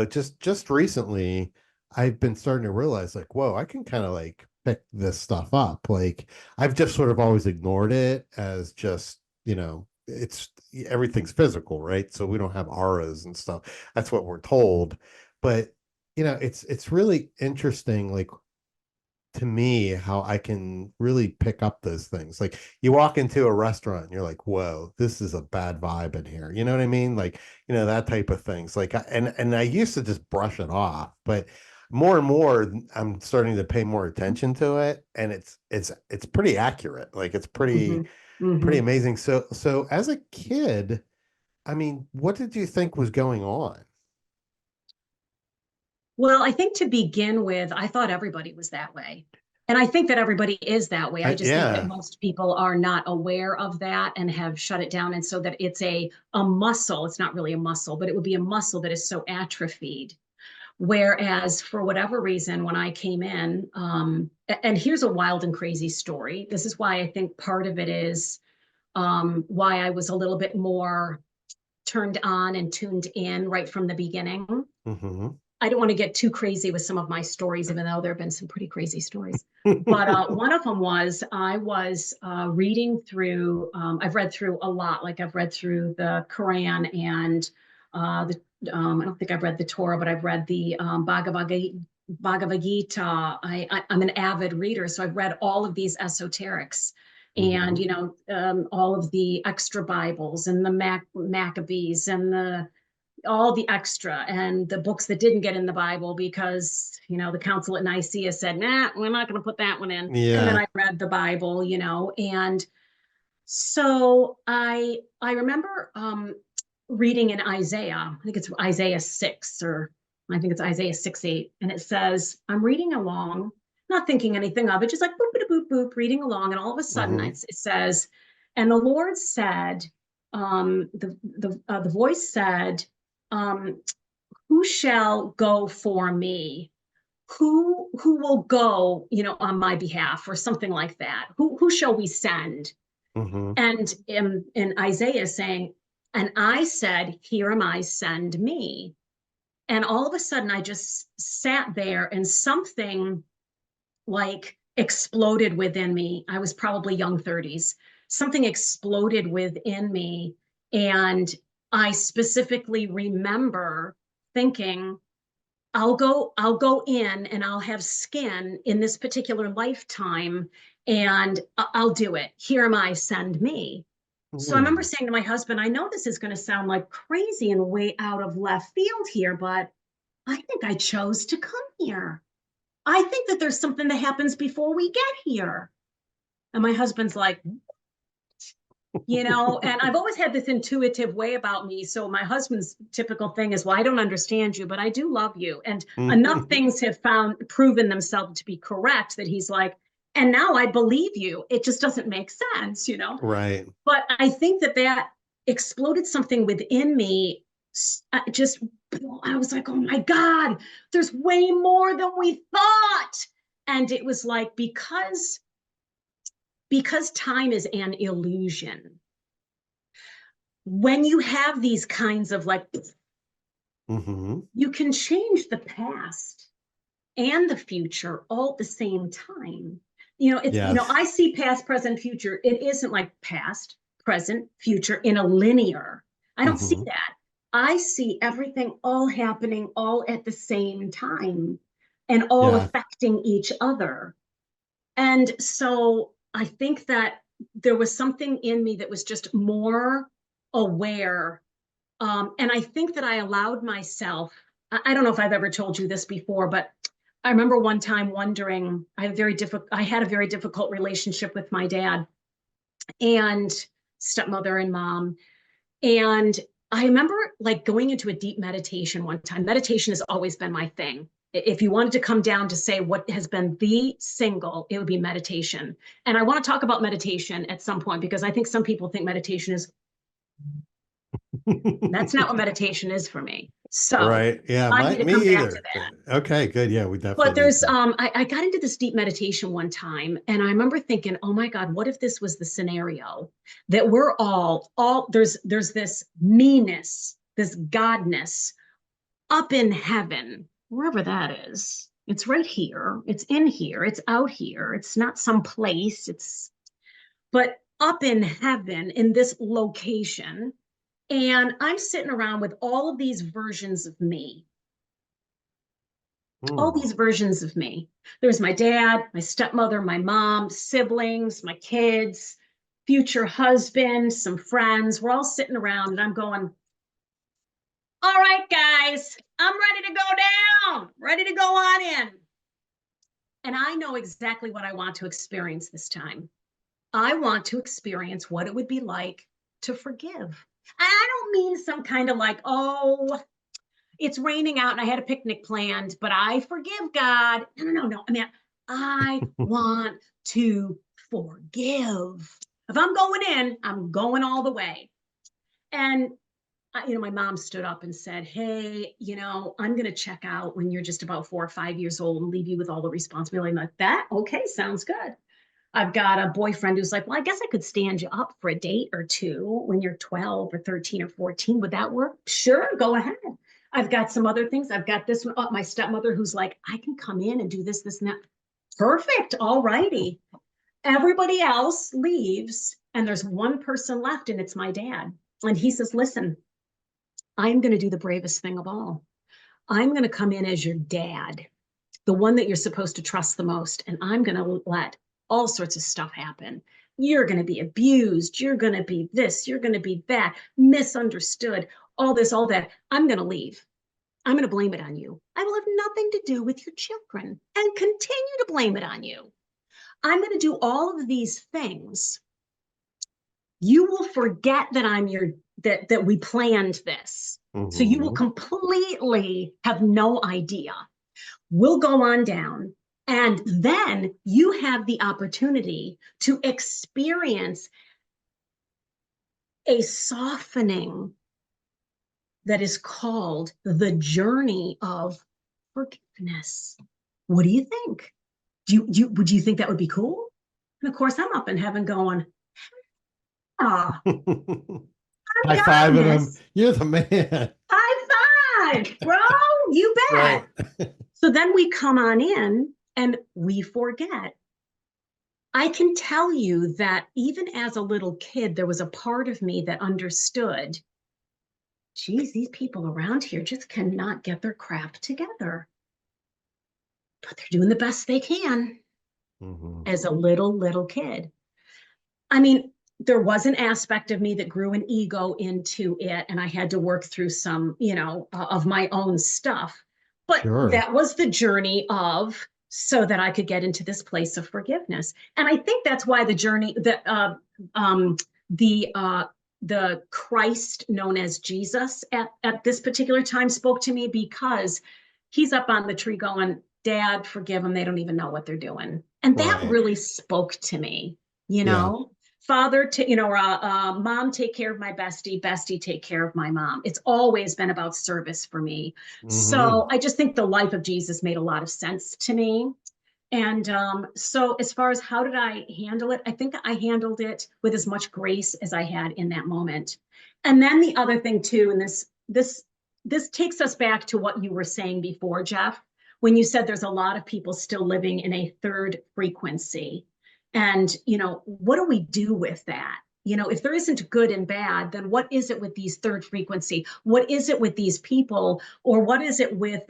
just recently I've been starting to realize like, whoa, I can kind of like pick this stuff up. Like I've just sort of always ignored it as just, it's everything's physical, right? So we don't have auras and stuff. That's what we're told. But it's really interesting, like to me, how I can really pick up those things. Like you walk into a restaurant and you're like, whoa, this is a bad vibe in here. You know what I mean? Like, that type of things. Like, and I used to just brush it off, but more and more I'm starting to pay more attention to it. And it's pretty accurate. Like it's Hmm. pretty Hmm. amazing. So as a kid, I mean, what did you think was going on? Well, I think to begin with, I thought everybody was that way. And I think that everybody is that way. I just think that Yeah. most people are not aware of that and have shut it down. And so that it's a muscle. It's not really a muscle, but it would be a muscle that is so atrophied. Whereas for whatever reason, when I came in, and here's a wild and crazy story. This is why I think part of it is why I was a little bit more turned on and tuned in right from the beginning. Hmm. I don't want to get too crazy with some of my stories, even though there have been some pretty crazy stories. But one of them was I was reading through, I've read through a lot. Like I've read through the Quran and I don't think I've read the Torah, but I've read the Bhagavad Gita. I'm an avid reader, so I've read all of these esoterics. And Hmm. all of the extra Bibles and the Maccabees and the all the extra and the books that didn't get in the Bible because, the council at Nicaea said, nah, we're not going to put that one in. And then Yeah. I read the Bible, and so I remember reading in Isaiah, I think it's Isaiah 6 or I think it's Isaiah 6:8. And it says, I'm reading along, not thinking anything of it, just like boop, boop, boop, boop, reading along. And all of a sudden Hmm. it says, and the Lord said, the voice said, um, who shall go for me? Who will go, on my behalf, or something like that? Who shall we send? Hmm. And in Isaiah saying, and I said, here am I, send me. And all of a sudden I just sat there and something like exploded within me. I was probably young 30s. Something exploded within me. And I specifically remember thinking, I'll go in and I'll have skin in this particular lifetime and I'll do it. Here am I, send me. So I remember Hmm. saying to my husband, I know this is going to sound like crazy and way out of left field here, but I think I chose to come here. I think that there's something that happens before we get here. And my husband's like, And I've always had this intuitive way about me. So my husband's typical thing is, well, I don't understand you, but I do love you. And enough things have proven themselves to be correct that he's like, and now I believe you. It just doesn't make sense. Right. But I think that exploded something within me. Just, I was like, oh my God, there's way more than we thought. And it was like, because time is an illusion, when you have these kinds of like, you can change the past and the future all at the same time. Yes. I see past, present, future. It isn't like past, present, future in a linear. I don't see that. I see everything all happening all at the same time and all Yeah. affecting each other. And so I think that there was something in me that was just more aware. And I think that I allowed myself, I don't know if I've ever told you this before, but I remember one time wondering, I had a very difficult relationship with my dad and stepmother and mom. And I remember like going into a deep meditation one time. Meditation has always been my thing. If you wanted to come down to say what has been the single, it would be meditation. And I want to talk about meditation at some point because I think some people think meditation is, that's not what meditation is for me. So Right. Yeah. I need to Me come back to either. that. Okay. Good. Yeah. We But definitely need there's to. I got into this deep meditation one time and I remember thinking, oh my God, what if this was the scenario that we're all there's this meanness, this godness up in heaven, wherever that is. It's right here, it's in here, it's out here, it's not some place, but up in heaven in this location. And I'm sitting around with all of these versions of me, all Hmm. these versions of me. There's my dad, my stepmother, my mom, siblings, my kids, future husband, some friends. We're all sitting around and I'm going, all right, guys, I'm ready to go down, ready to go on in. And I know exactly what I want to experience this time. I want to experience what it would be like to forgive. And I don't mean some kind of like, oh, it's raining out and I had a picnic planned, but I forgive God. No. I mean, I want to forgive. If I'm going in, I'm going all the way. And my mom stood up and said, hey, I'm going to check out when you're just about 4 or 5 years old and leave you with all the responsibility. I'm like, that? Okay, sounds good. I've got a boyfriend who's like, well, I guess I could stand you up for a date or two when you're 12 or 13 or 14. Would that work? Sure, go ahead. I've got some other things. I've got this one, my stepmother who's like, I can come in and do this, and that. Perfect. All righty. Everybody else leaves, and there's one person left, and it's my dad. And he says, listen, I'm going to do the bravest thing of all. I'm going to come in as your dad, the one that you're supposed to trust the most. And I'm going to let all sorts of stuff happen. You're going to be abused. You're going to be this. You're going to be that, misunderstood, all this, all that. I'm going to leave. I'm going to blame it on you. I will have nothing to do with your children and continue to blame it on you. I'm going to do all of these things. You will forget that that we planned this. So you will completely have no idea. We'll go on down. And then you have the opportunity to experience a softening that is called the journey of forgiveness. What do you think? Would you think that would be cool? And of course, I'm up in heaven going, ah, I've High done fiving him. this. You're the man. High five, bro. You bet. Right. So then we come on in and we forget. I can tell you that even as a little kid, there was a part of me that understood, geez, these people around here just cannot get their crap together. But they're doing the best they can as a little kid. I mean, there was an aspect of me that grew an ego into it, and I had to work through some, of my own stuff. But Sure. that was the journey of so that I could get into this place of forgiveness. And I think that's why the journey, the Christ known as Jesus at this particular time spoke to me, because he's up on the tree going, Dad, forgive them. They don't even know what they're doing. And that Right. really spoke to me, Yeah. Father, or mom, take care of my bestie, bestie, take care of my mom. It's always been about service for me. Hmm. So I just think the life of Jesus made a lot of sense to me. And so, as far as how did I handle it, I think I handled it with as much grace as I had in that moment. And then the other thing too, and this takes us back to what you were saying before, Jeff, when you said there's a lot of people still living in a third frequency. And what do we do with that? If there isn't good and bad, then what is it with these third frequency? What is it with these people? Or what is it with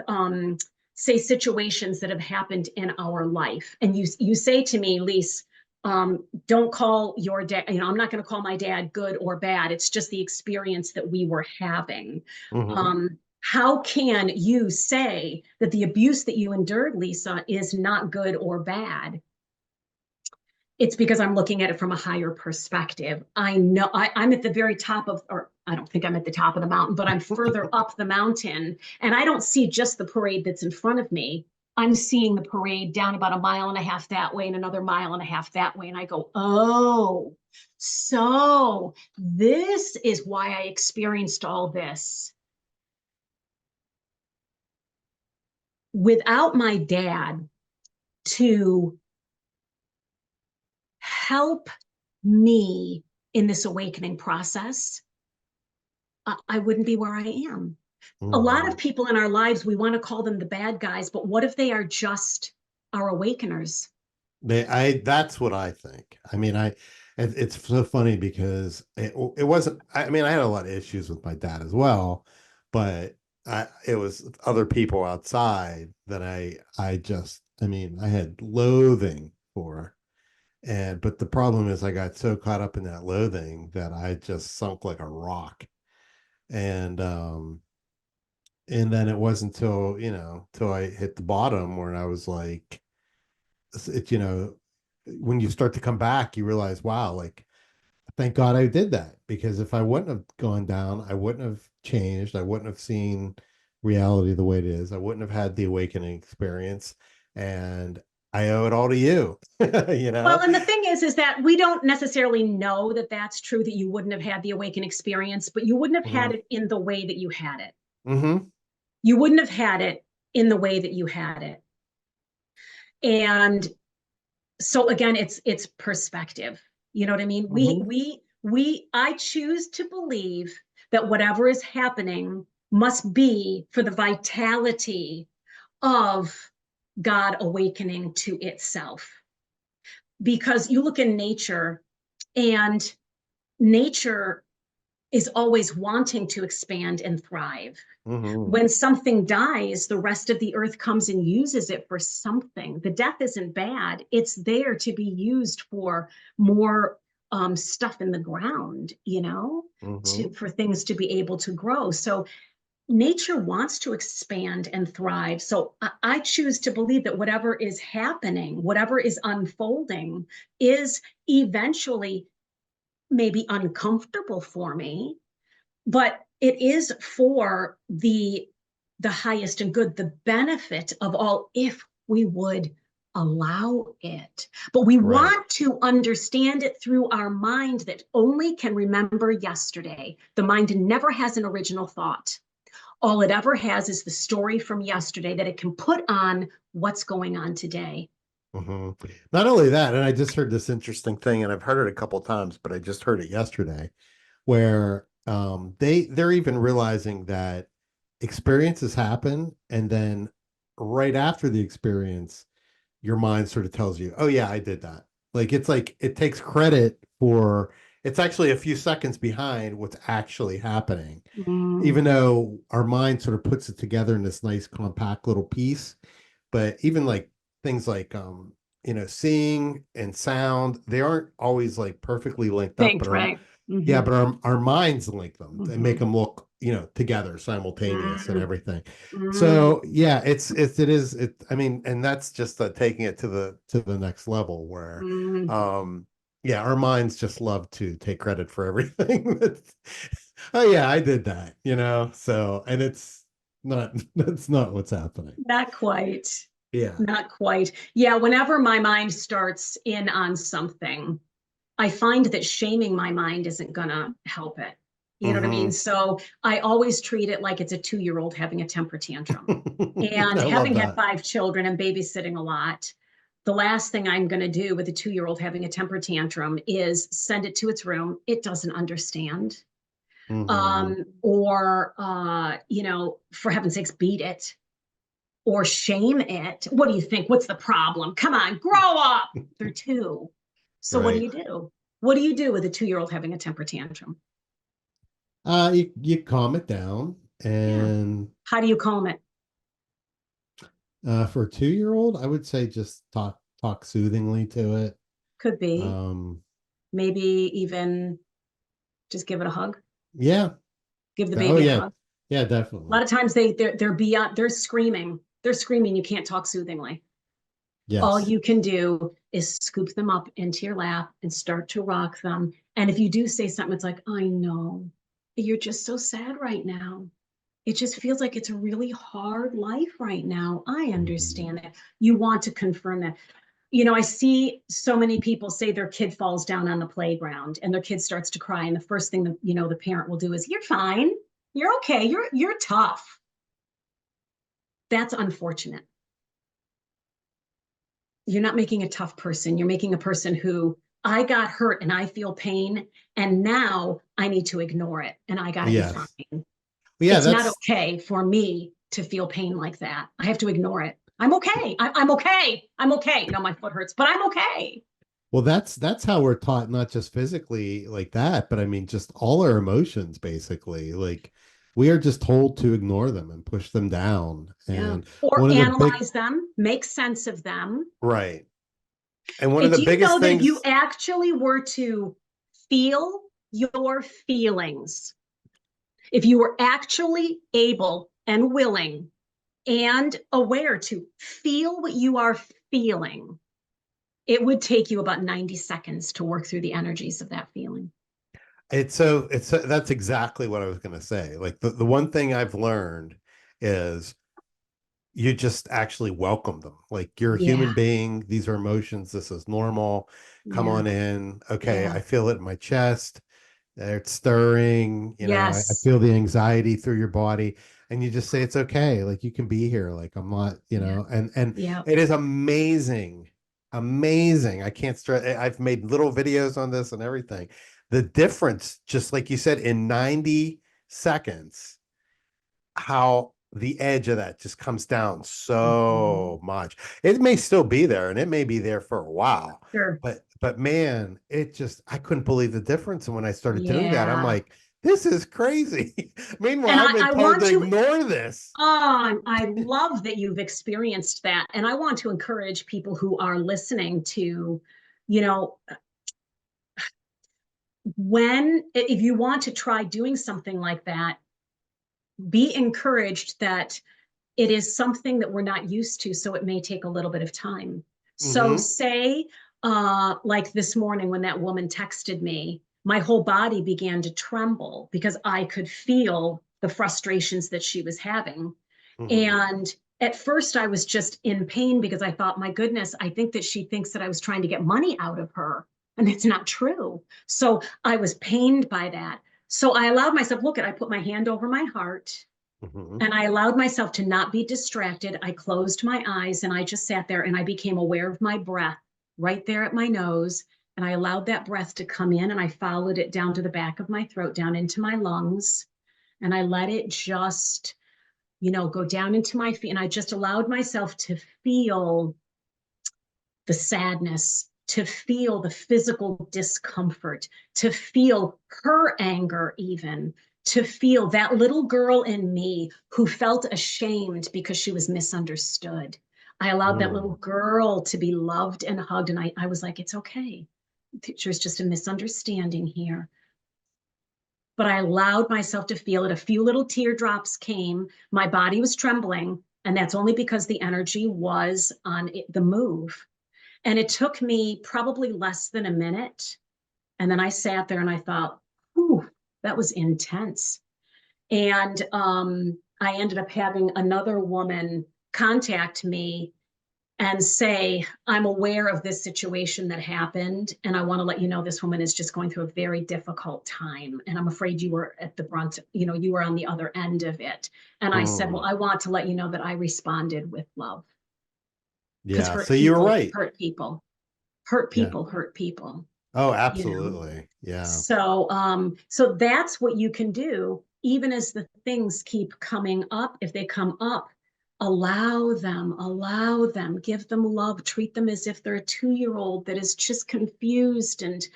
say situations that have happened in our life? And you say to me, Lise, don't call your dad, I'm not going to call my dad good or bad. It's just the experience that we were having. Hmm. How can you say that the abuse that you endured, Lisa, is not good or bad? It's because I'm looking at it from a higher perspective. I know I'm at the very top of, or I don't think I'm at the top of the mountain, but I'm further up the mountain. And I don't see just the parade that's in front of me. I'm seeing the parade down about a mile and a half that way and another mile and a half that way. And I go, oh, so this is why I experienced all this. Without my dad to help me in this awakening process, I wouldn't be where I am. A lot Hmm. of people in our lives, we want to call them the bad guys, but what if they are just our awakeners? That's what I think. I mean, it's so funny because it wasn't, I mean, I had a lot of issues with my dad as well, but it was other people outside that I mean, I had loathing for. But the problem is I got so caught up in that loathing that I just sunk like a rock. And, and then it wasn't until, till I hit the bottom where I was like, it, when you start to come back, you realize, wow, like, thank God I did that, because if I wouldn't have gone down, I wouldn't have changed. I wouldn't have seen reality the way it is. I wouldn't have had the awakening experience. And I owe it all to you, you Well, know? and the thing is that we don't necessarily know that that's true, that you wouldn't have had the awakened experience, but you wouldn't have had Hmm. it in the way that you had it. Hmm. You wouldn't have had it in the way that you had it. And so again, it's perspective. You know what I mean? Hmm. I choose to believe that whatever is happening must be for the vitality of God awakening to itself. Because you look in nature, and nature is always wanting to expand and thrive. Hmm. When something dies, the rest of the earth comes and uses it for something. The death isn't bad. It's there to be used for more stuff in the ground, Hmm. for things to be able to grow. So nature wants to expand and thrive. So I choose to believe that whatever is happening, whatever is unfolding, is eventually maybe uncomfortable for me, but it is for the highest and good, the benefit of all, if we would allow it. But we Right. want to understand it through our mind that only can remember yesterday. The mind never has an original thought. All it ever has is the story from yesterday that it can put on what's going on today. Hmm. Not only that, and I just heard this interesting thing, and I've heard it a couple times, but I just heard it yesterday, where they're even realizing that experiences happen, and then right after the experience, your mind sort of tells you, "Oh yeah, I did that." Like it takes credit for, it's actually a few seconds behind what's actually happening, Mm, even though our mind sort of puts it together in this nice compact little piece. But even like things like seeing and sound, they aren't always like perfectly linked up, but think, right? yeah, Mm-hmm. but our minds link them and make Mm-hmm. them look, together, simultaneous and Mm, everything. mm, So yeah, it, I mean, and that's just taking it to the next level where mm. um Yeah, our minds just love to take credit for everything. Oh yeah, I did that, So, and it's not that's not what's happening. Not quite. Yeah. Not quite. Yeah, whenever my mind starts in on something, I find that shaming my mind isn't gonna help it. You know what I mean? Hmm. So I always treat it like it's a 2-year-old having a temper tantrum. And I love having had that. 5 children and babysitting a lot, the last thing I'm going to do with a 2-year-old having a temper tantrum is send it to its room. It doesn't understand. Hmm. Or, for heaven's sakes, beat it or shame it. What do you think? What's the problem? Come on, grow up. They're 2. So what do Right. you do? What do you do with a 2-year-old having a temper tantrum? You calm it down, Yeah. and How do you calm it? for a 2-year-old, I would say just talk soothingly to it. Could be Um, maybe even just give it a hug. yeah. Give the Oh baby a yeah. hug. Yeah, A lot definitely. of times they're beyond, they're screaming. They're screaming. You can't talk soothingly. All Yes. you can do is scoop them up into your lap and start to rock them. And if you do say something, it's like, I know you're just so sad right now. It just feels like it's a really hard life right now. I Mhm. understand that. You want to confirm that. I see so many people say their kid falls down on the playground and their kid starts to cry. And the first thing that, the parent will do is, you're fine. You're okay. You're tough. That's unfortunate. You're not making a tough person. You're making a person who, I got hurt and I feel pain. And now I need to ignore it and I got to be fine. Yes. Yeah, It's not that's okay for me to feel pain like that. I have to ignore it. I'm okay. I'm okay. I'm okay. No, my foot hurts, but I'm okay. well, that's how we're taught, not just physically like that, but I mean just all our emotions basically. Like we are just told to ignore them and push them down. Yeah. And Or one of the big analyze them, make sense of them. right. And one of And the do you biggest know that if you things, actually were to feel your feelings, if you were actually able and willing and aware to feel what you are feeling, it would take you about 90 seconds to work through the energies of that feeling. it's that's exactly what I was going to say. Like the one thing I've learned is you just actually welcome them. Like you're a human Yeah, being. These are emotions. This is normal. Come yeah, on in. Okay. yeah. I feel it in my chest. It's stirring. I Yes. feel the anxiety through your body. And you just say, it's okay. Like you can be here. Like I'm not, Yeah, and yeah. it is amazing. Amazing. I can't stress. I've made little videos on this and everything. The difference, just like you said, in 90 seconds, how the edge of that just comes down Mhm. so much. It may still be there and it may be there for a while, Sure. but man, it just I couldn't believe the difference. And when I started doing that, I'm Yeah. like, this is crazy. Meanwhile, And I've I, been I told want to to, ignore this. I love that you've experienced that. And I want to encourage people who are listening to, you know, if you want to try doing something like that, be encouraged that it is something that we're not used to, so it may take a little bit of time. So Mm-hmm. say, like this morning when that woman texted me, my whole body began to tremble because I could feel the frustrations that she was having. Mm-hmm. And at first I was just in pain because I thought, my goodness, I think that she thinks that I was trying to get money out of her. And it's not true. So I was pained by that. So I allowed myself, I put my hand over my heart Mm-hmm. and I allowed myself to not be distracted. I closed my eyes and I just sat there and I became aware of my breath right there at my nose. And I allowed that breath to come in and I followed it down to the back of my throat, down into my lungs. And I let it just, go down into my feet. And I just allowed myself to feel the sadness, to feel the physical discomfort, to feel her anger, even to feel that little girl in me who felt ashamed because she was misunderstood. I allowed that little Mm. girl to be loved and hugged. And I was like, it's okay. There's just a misunderstanding here. But I allowed myself to feel it. A few little teardrops came. My body was trembling. And that's only because the energy was on the move. And it took me probably less than a minute. And then I sat there and I thought, whew, that was intense. And I ended up having another woman contact me and say, I'm aware of this situation that happened. And I want to let you know this woman is just going through a very difficult time. And I'm afraid you were at the brunt, you were on the other end of it. And I said, well, Mm. I want to let you know that I responded with love, because Yeah. So you were right. hurt people, hurt Yeah. people, hurt people, Oh, you know? absolutely. Yeah. So that's what you can do, even as the things keep coming up. If they come up, allow them, give them love, treat them as if they're a 2-year-old that is just confused and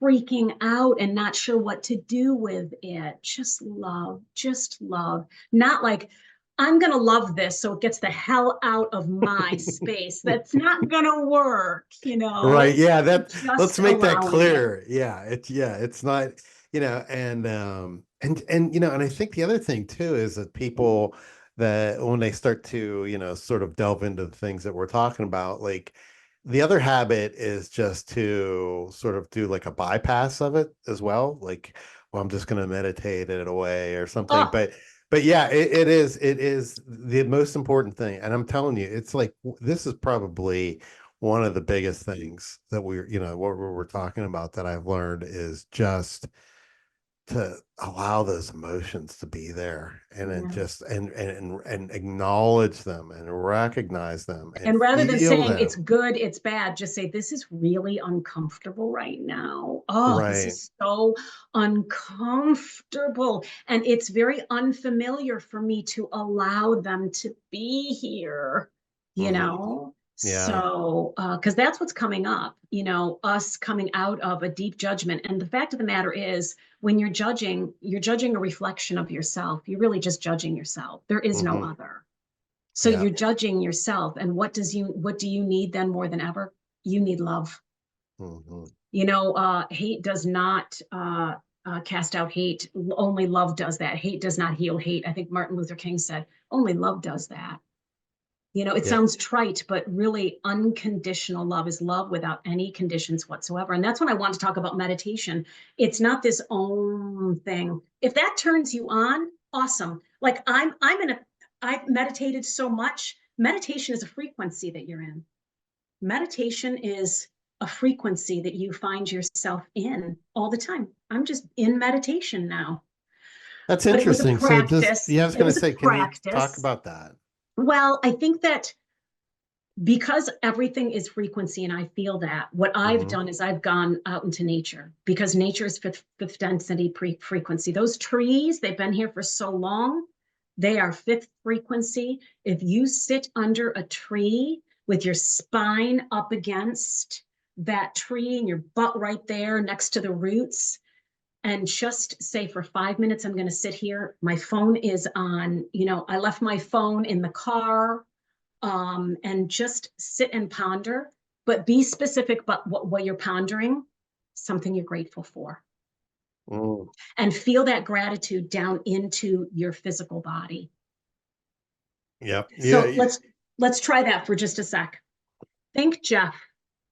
freaking out and not sure what to do with it. Just love. Not like, I'm going to love this so it gets the hell out of my space. That's not going to work, Right. Yeah. That let's just make that allowing it. clear. Yeah, it's not, and and I think the other thing too is that people that when they start to, sort of delve into the things that we're talking about, like the other habit is just to sort of do like a bypass of it as well. Like, well, I'm just going to meditate it away or something. Oh, But yeah, it is the most important thing. And I'm telling you, it's like this is probably one of the biggest things that what we're talking about that I've learned is just to allow those emotions to be there and then yeah. just and acknowledge them and recognize them and And rather than feel saying it's them. good, it's bad, just say, this is really uncomfortable right now. Oh, this Right. is so uncomfortable. And it's very unfamiliar for me to allow them to be here, you Hmm. know? Yeah. So, because that's what's coming up, us coming out of a deep judgment. And the fact of the matter is, when you're judging a reflection of yourself. You're really just judging yourself. There is no Hmm. other. So Yeah. you're judging yourself. And what do you need then more than ever? You need love. Hmm. Hate does not cast out hate. Only love does that. Hate does not heal hate. I think Martin Luther King said, only love does that. It Yeah. sounds trite, but really unconditional love is love without any conditions whatsoever. And that's when I want to talk about meditation. It's not this own thing. If that turns you on, awesome. Like I've meditated so much. Meditation is a frequency that you're in. Meditation is a frequency that you find yourself in all the time. I'm just in meditation now. That's But it was a interesting. So this, practice. yeah, I was It going to was a say, can you talk practice. about that? Well, I think that because everything is frequency, and I feel that, what I've Hmm. done is I've gone out into nature, because nature is fifth density frequency. Those trees, they've been here for so long, they are fifth frequency. If you sit under a tree with your spine up against that tree and your butt right there next to the roots, and just say, for 5 minutes, I'm going to sit here. My phone is on, I left my phone in the car, and just sit and ponder, but be specific about what you're pondering, something you're grateful for, Mm. and feel that gratitude down into your physical body. Yep. Yeah. So let's try that for just a sec. Think, Jeff,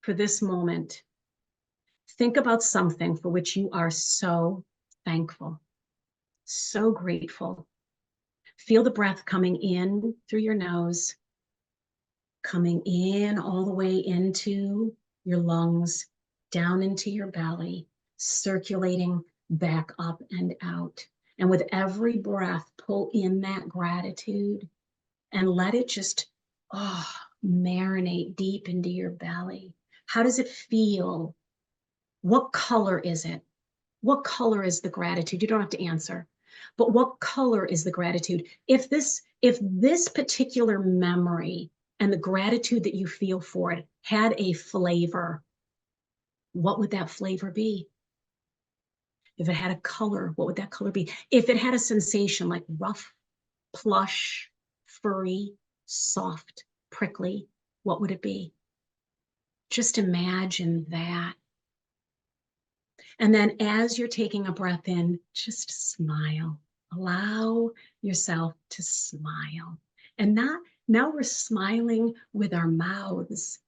for this moment, think about something for which you are so thankful, so grateful. Feel the breath coming in through your nose, coming in all the way into your lungs, down into your belly, circulating back up and out. And with every breath, pull in that gratitude and let it just marinate deep into your belly. How does it feel? What color is it? What color is the gratitude? You don't have to answer. But what color is the gratitude? If this particular memory and the gratitude that you feel for it had a flavor, what would that flavor be? If it had a color, what would that color be? If it had a sensation like rough, plush, furry, soft, prickly, what would it be? Just imagine that. And then as you're taking a breath in, just smile. Allow yourself to smile. And not now we're smiling with our mouths.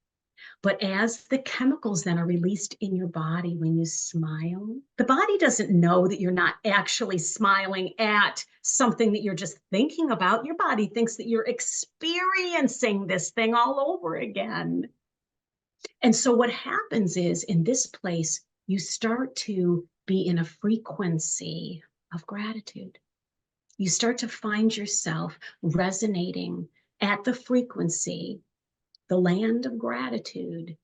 But as the chemicals then are released in your body when you smile, the body doesn't know that you're not actually smiling at something that you're just thinking about. Your body thinks that you're experiencing this thing all over again. And so what happens is in this place, you start to be in a frequency of gratitude. You start to find yourself resonating at the frequency, the land of gratitude.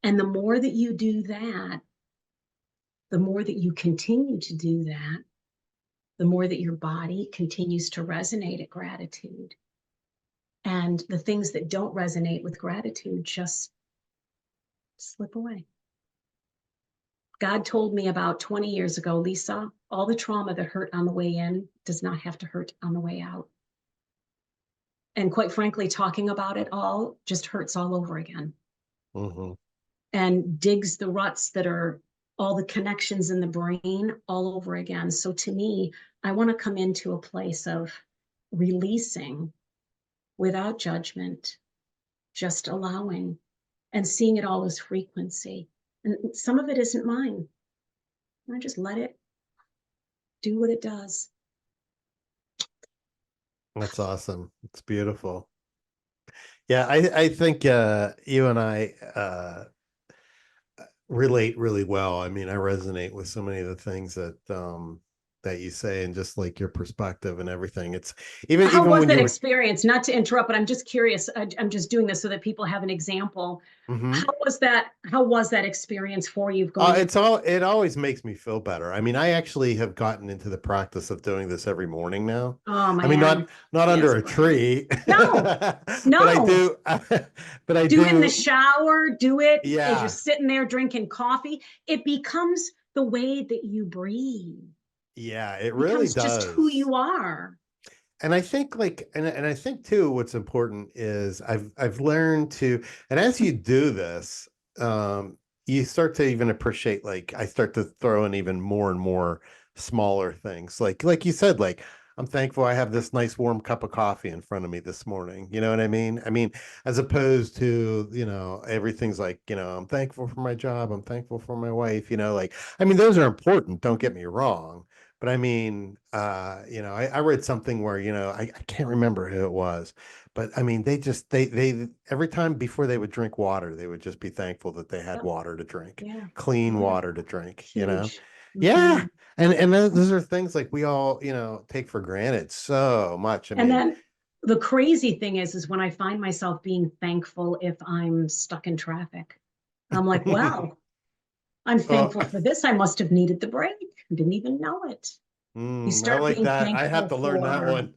And the more that you do that, the more that you continue to do that, the more that your body continues to resonate at gratitude. And the things that don't resonate with gratitude just slip away. God told me about 20 years ago, Lisa, all the trauma that hurt on the way in does not have to hurt on the way out. And quite frankly, talking about it all just hurts all over again. Mm-hmm. And digs the ruts that are all the connections in the brain all over again. So to me, I want to come into a place of releasing without judgment, just allowing and seeing it all as frequency. And some of it isn't mine. I just let it do what it does. That's awesome. It's beautiful. Yeah, I think you and I relate really well. I mean, I resonate with so many of the things that you say, and just like your perspective and everything. It's How even was when that you were. experience? Not to interrupt, but I'm just curious. I'm just doing this so that people have an example. Mhm. How was that experience for you going in? It always makes me feel better. I mean, I actually have gotten into the practice of doing this every morning now. Oh I mean, man. not under Yes, a buddy. tree, No, but I no. do, but I Do it in the do, shower, do it as you're yeah, sitting there drinking coffee. It becomes the way that you breathe. yeah, it It really becomes just who does. you are. And I think like, and I think too, what's important is I've learned to, and as you do this, um, you start to even appreciate, like I start to throw in even more and more smaller things. Like you said, like I'm thankful I have this nice warm cup of coffee in front of me this morning. You know what I mean? I mean, as opposed to, everything's like, I'm thankful for my job, I'm thankful for my wife, like, I mean, those are important, don't get me wrong. But I mean, I read something where, I can't remember who it was, but I mean, they every time before they would drink water, they would just be thankful that they had Yep. water to drink, Yeah. clean water to Beautiful. drink. Huge. Yeah. Mhm. And those are things like we all, take for granted so much. I And mean, then the crazy thing is when I find myself being thankful if I'm stuck in traffic. I'm like, wow, I'm oh, thankful for this. I must have needed the break. Didn't even know it. You I start like being that. I have thankful to learn that for one.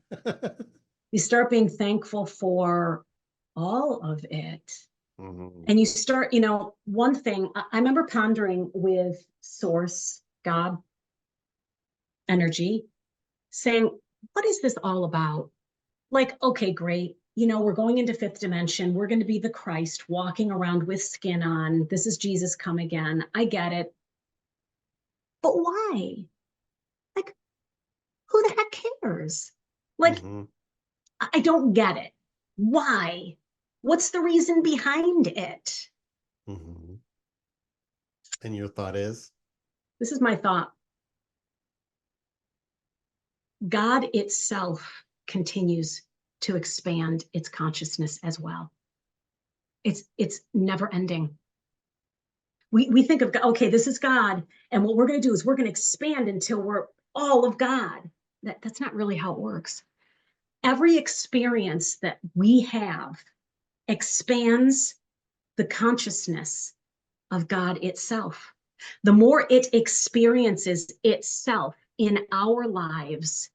you start being thankful for all of it. Mhm. And you start, one thing I remember pondering with source, God, energy, saying, what is this all about? Like, okay, great. We're going into fifth dimension. We're going to be the Christ walking around with skin on. This is Jesus come again. I get it. But why? Like, who the heck cares? Like, Mhm. I don't get it. Why? What's the reason behind it? Mhm. And your thought is? This is my thought. God itself continues to expand its consciousness as well. It's never ending. We think of, okay, this is God, and what we're going to do is we're going to expand until we're all of God. That's not really how it works. Every experience that we have expands the consciousness of God itself. The more it experiences itself in our lives,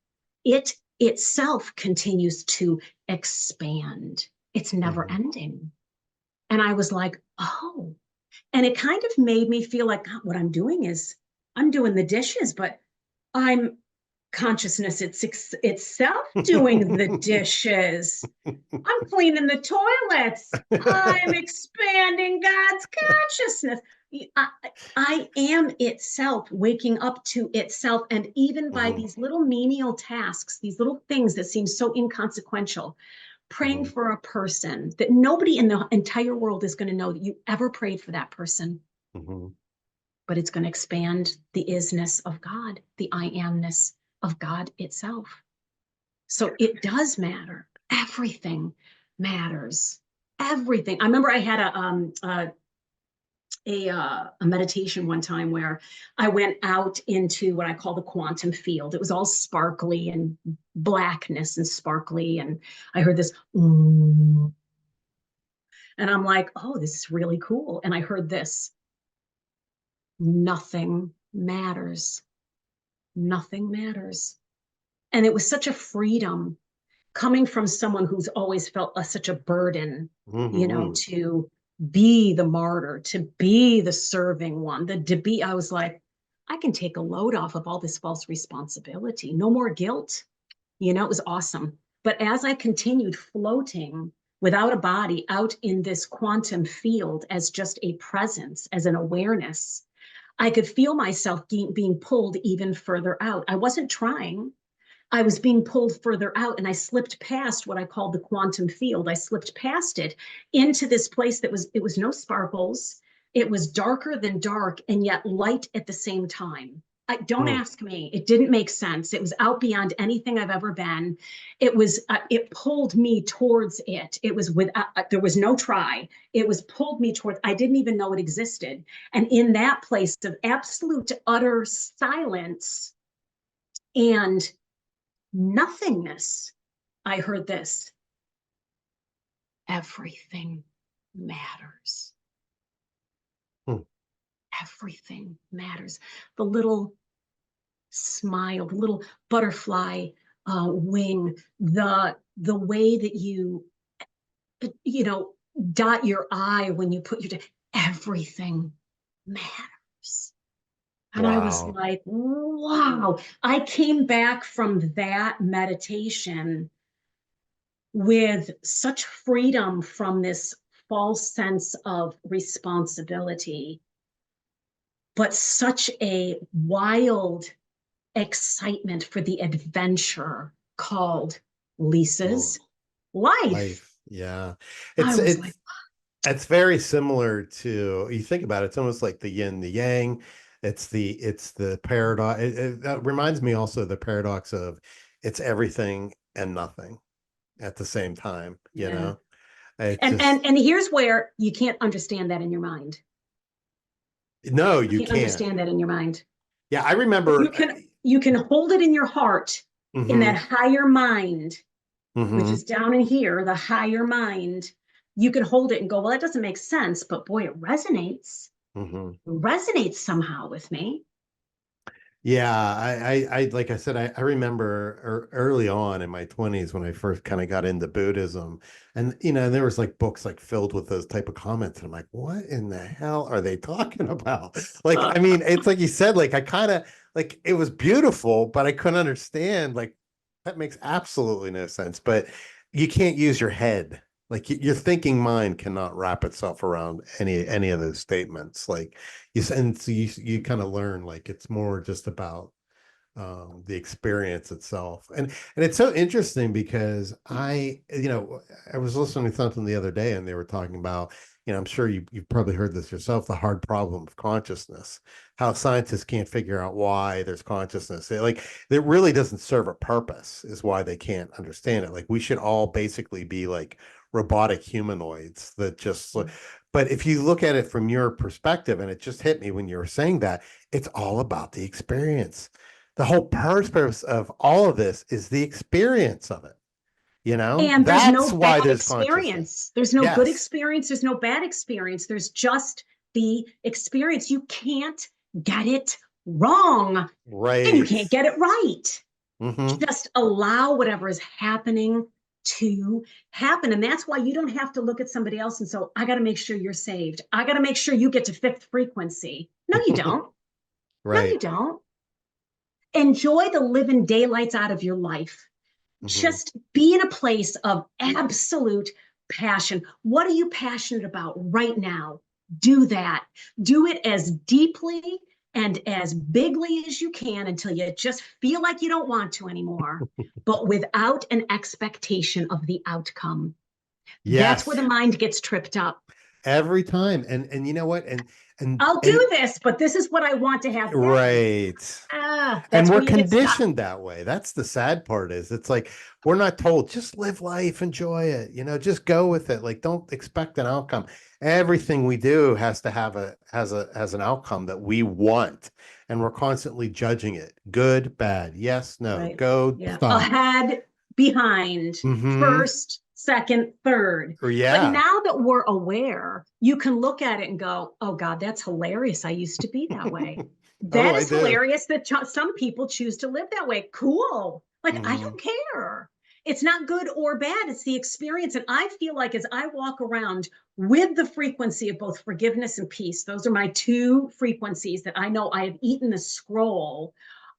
it itself continues to expand. It's never Mhm. ending. And I was like, oh, and it kind of made me feel like God, what I'm doing is I'm doing the dishes, but I'm consciousness itself doing the dishes. I'm cleaning the toilets. I'm expanding God's consciousness. I, I am itself waking up to itself. And even by Mhm. these little menial tasks, these little things that seem so inconsequential, praying Mhm. for a person that nobody in the entire world is going to know that you ever prayed for that person, Mhm. but it's going to expand the isness of God, the I amness of God itself. So it does matter. Everything matters. Everything. I remember I had a meditation one time where I went out into what I call the quantum field. It was all sparkly and blackness and sparkly, and I heard this, and I'm like, oh, this is really cool. And I heard this, nothing matters. Nothing matters. And it was such a freedom coming from someone who's always felt such a burden, Mhm. to be the martyr, to be the serving one, to be, I was like, I can take a load off of all this false responsibility. No more guilt. It was awesome. But as I continued floating without a body out in this quantum field as just a presence, as an awareness, I could feel myself being pulled even further out. I wasn't trying. I was being pulled further out, and I slipped past what I called the quantum field. I slipped past it into this place it was no sparkles. It was darker than dark and yet light at the same time. Don't Mm. ask me. It didn't make sense. It was out beyond anything I've ever been. It pulled me towards it. It was there was no try. It was pulled me towards, I didn't even know it existed. And in that place of absolute utter silence and nothingness, I heard this, everything matters. Mm. Everything matters. The little smile, the little butterfly wing, the way that you know, dot your I when you put everything matters. And I was Wow. like, wow. I came back from that meditation with such freedom from this false sense of responsibility, but such a wild excitement for the adventure called Oh, Lisa's life. life. Yeah. I It's was like, it's it's very similar to, you think about it, it's almost like the yin, the yang. It's the paradox. That reminds me also of the paradox of it's everything and nothing at the same time, you yeah. know? It's And just, and and here's where you can't understand that in your mind. no, You you can't can't. understand that in your mind. Yeah, I But remember. you can hold it in your heart, in that Mhm. higher mind, which Mhm. is down in here, the higher mind. You can hold it and go, well, that doesn't make sense, but boy, it resonates. Mhm. It resonates somehow with me. Yeah, like I said, I remember early on in my 20s when I first kind of got into Buddhism, and there was like books like filled with those type of comments, and I'm like, what in the hell are they talking about? Like, I mean, it's like you said, like I kind of, like, it was beautiful, but I couldn't understand, like, that makes absolutely no sense. But you can't use your head. Like, your thinking mind cannot wrap itself around any of those statements. Like, and so you kind of learn, like, it's more just about the experience itself. And it's so interesting because I was listening to something the other day, and they were talking about, I'm sure you've probably heard this yourself, the hard problem of consciousness, how scientists can't figure out why there's consciousness. Like, it really doesn't serve a purpose, is why they can't understand it. Like, we should all basically be like robotic humanoids that just, but if you look at it from your perspective, and it just hit me when you were saying that, it's all about the experience. The whole purpose of all of this is the experience of it. And there's That's no bad why there's consciousness. experience. There's no good Yes. experience. There's no bad experience. There's just the experience. You can't get it wrong and you Right. can't get it right. Hmm. Just allow whatever is happening to happen. And that's why you don't have to look at somebody else and say, I got to make sure you're saved. I got to make sure you get to fifth frequency. No, you don't. No, you Right. don't. Enjoy the living daylights out of your life. Hmm. Just be in a place of absolute passion. What are you passionate about right now? Do that. Do it as deeply and as bigly as you can until you just feel like you don't want to anymore, but without an expectation of the outcome. That's where the Yes, mind gets tripped up. every time. And you know what? I'll And do this, but this is what I want to have happen. right. And That's we're where you get stuck. conditioned that way. That's the sad part is it's like we're not told just live life, enjoy it, just go with it. Like don't expect an outcome. Everything we do has to have has an outcome that we want. And we're constantly judging it. Good, bad, yes, no, Right. go, Yeah. stop. Ahead, behind, Mm-hmm. first, second, third. Or But yeah. now that we're aware, you can look at it and go, oh God, that's hilarious. I used to be that way. Oh, That I is do. hilarious that some people choose to live that way. Cool. Like, I Mm-hmm. don't care. It's not good or bad. It's the experience. And I feel like as I walk around with the frequency of both forgiveness and peace, those are my two frequencies that I know I have eaten the scroll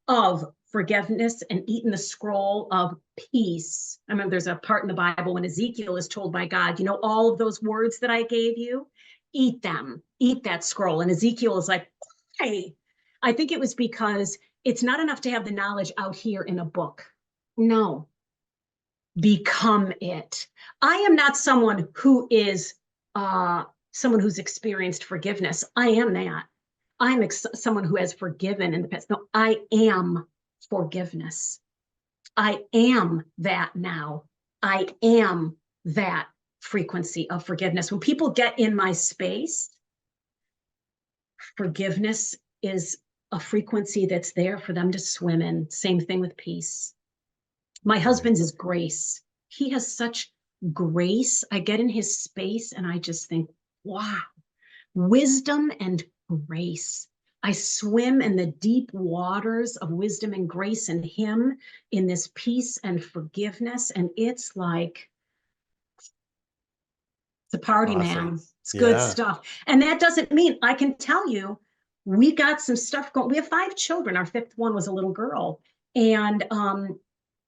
of forgiveness and eaten the scroll of peace. I remember there's a part in the Bible when Ezekiel is told by God, all of those words that I gave you, eat them, eat that scroll. And Ezekiel is like, why? I think it was because it's not enough to have the knowledge out here in a book. No, become it. I am not someone who is someone who's experienced forgiveness. I am that. I'm someone who has forgiven in the past. No, I am forgiveness. I am that now. I am that frequency of forgiveness. When people get in my space, forgiveness is a frequency that's there for them to swim in. Same thing with peace. My Right. husband's is grace. He has such grace. I get in his space and I just think, wow, wisdom and grace. I swim in the deep waters of wisdom and grace in him, in this peace and forgiveness. And it's like, it's a party, Awesome. man. It's good Yeah. stuff. And that doesn't mean, I can tell you, we got some stuff going. We have 5 children. Our 5th one was a little girl. And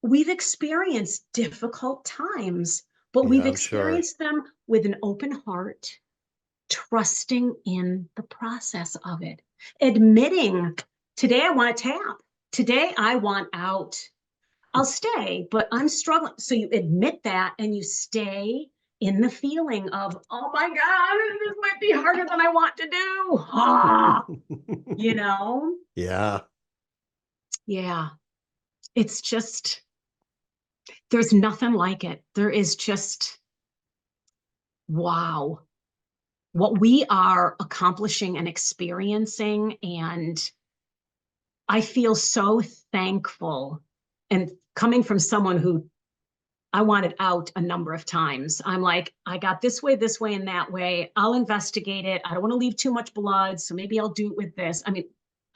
we've experienced difficult times, but we've Yeah, I'm sure. experienced them with an open heart, trusting in the process of it, admitting, today I want to tap, today I want out. I'll stay, but I'm struggling. So you admit that and you stay in the feeling of, oh my God, this might be harder than I want to do. You know? Yeah. Yeah. It's just, there's nothing like it. There is just, wow, what we are accomplishing and experiencing. And I feel so thankful. And coming from someone who I wanted out a number of times, I'm like, I got this way, and that way. I'll investigate it. I don't want to leave too much blood. So maybe I'll do it with this. I mean,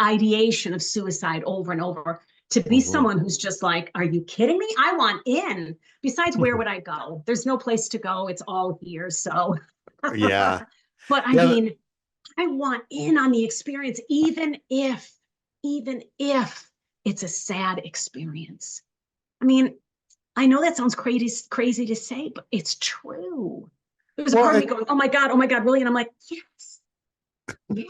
ideation of suicide over and over. To be Hmm. someone who's just like, are you kidding me? I want in. Besides, where would I go? There's no place to go. It's all here. So, Yeah. but I Yeah. mean, I want in on the experience, even if it's a sad experience. I mean, I know that sounds crazy to say, but it's true. There's a Well, part of me going, oh my God, really? And I'm like, yes, yeah.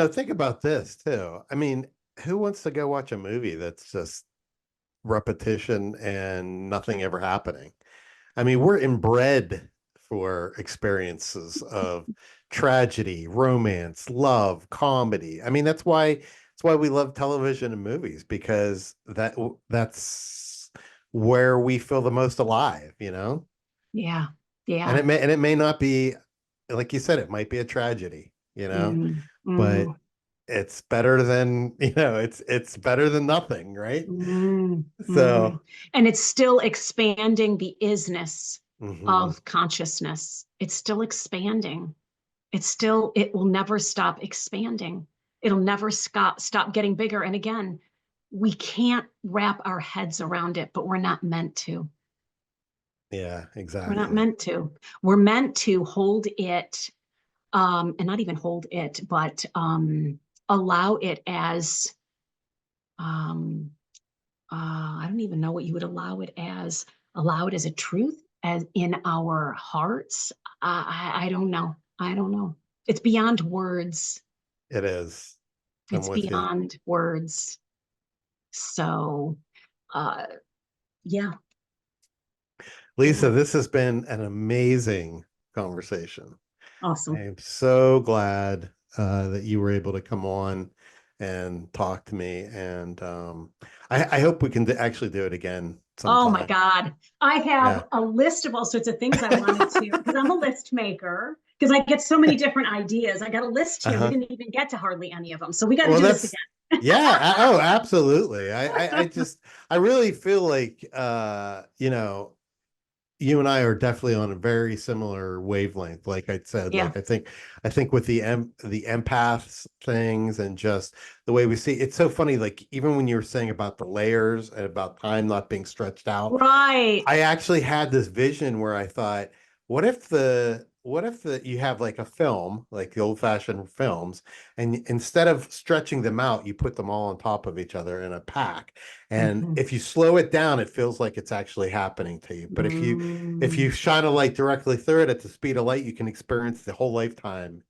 think about this too. I mean, who wants to go watch a movie that's just repetition and nothing ever happening? I mean, we're inbred for experiences of tragedy, romance, love, comedy. I mean, that's why we love television and movies because that's where we feel the most alive. Yeah, And yeah. it may not be like you said, it might be a tragedy, Mm, but mm, it's better than, it's better than nothing, right? mm, mm. So, And it's still expanding the isness mhm, of consciousness. It's still expanding. It will never stop expanding. It'll never stop getting bigger. And again, we can't wrap our heads around it, but we're not meant to. yeah, We're not exactly. meant to. We're meant to hold it, and not even hold it, but allow it as, um, I don't even know what you would allow it as a truth as in our hearts. I don't know. I don't know. It's beyond words. It is. I'm It's with you. beyond words. So, uh, yeah, Lisa, yeah, this has been an amazing conversation. I awesome. am so glad that you were able to come on and talk to me. And I hope we can actually do it again Oh my sometime. God. I Yeah. have a list of all sorts of things I wanted to, because I'm a list maker, because I get so many different ideas. I got a list here. We Uh-huh. didn't even get to hardly any of them. So we got to Well, do this that's, again. yeah. Oh, absolutely. I just, I really feel like, you and I are definitely on a very similar wavelength. Like I said, Yeah. like I think with the empaths things and just the way we see it's so funny. Like even when you were saying about the layers and about time not being stretched out, Right. I actually had this vision where I thought, what if the you have like a film, like the old-fashioned films, and instead of stretching them out, you put them all on top of each other in a pack. And Mhm. if you slow it down, it feels like it's actually happening to you. But if you Mm, shine a light directly through it at the speed of light, you can experience the whole lifetime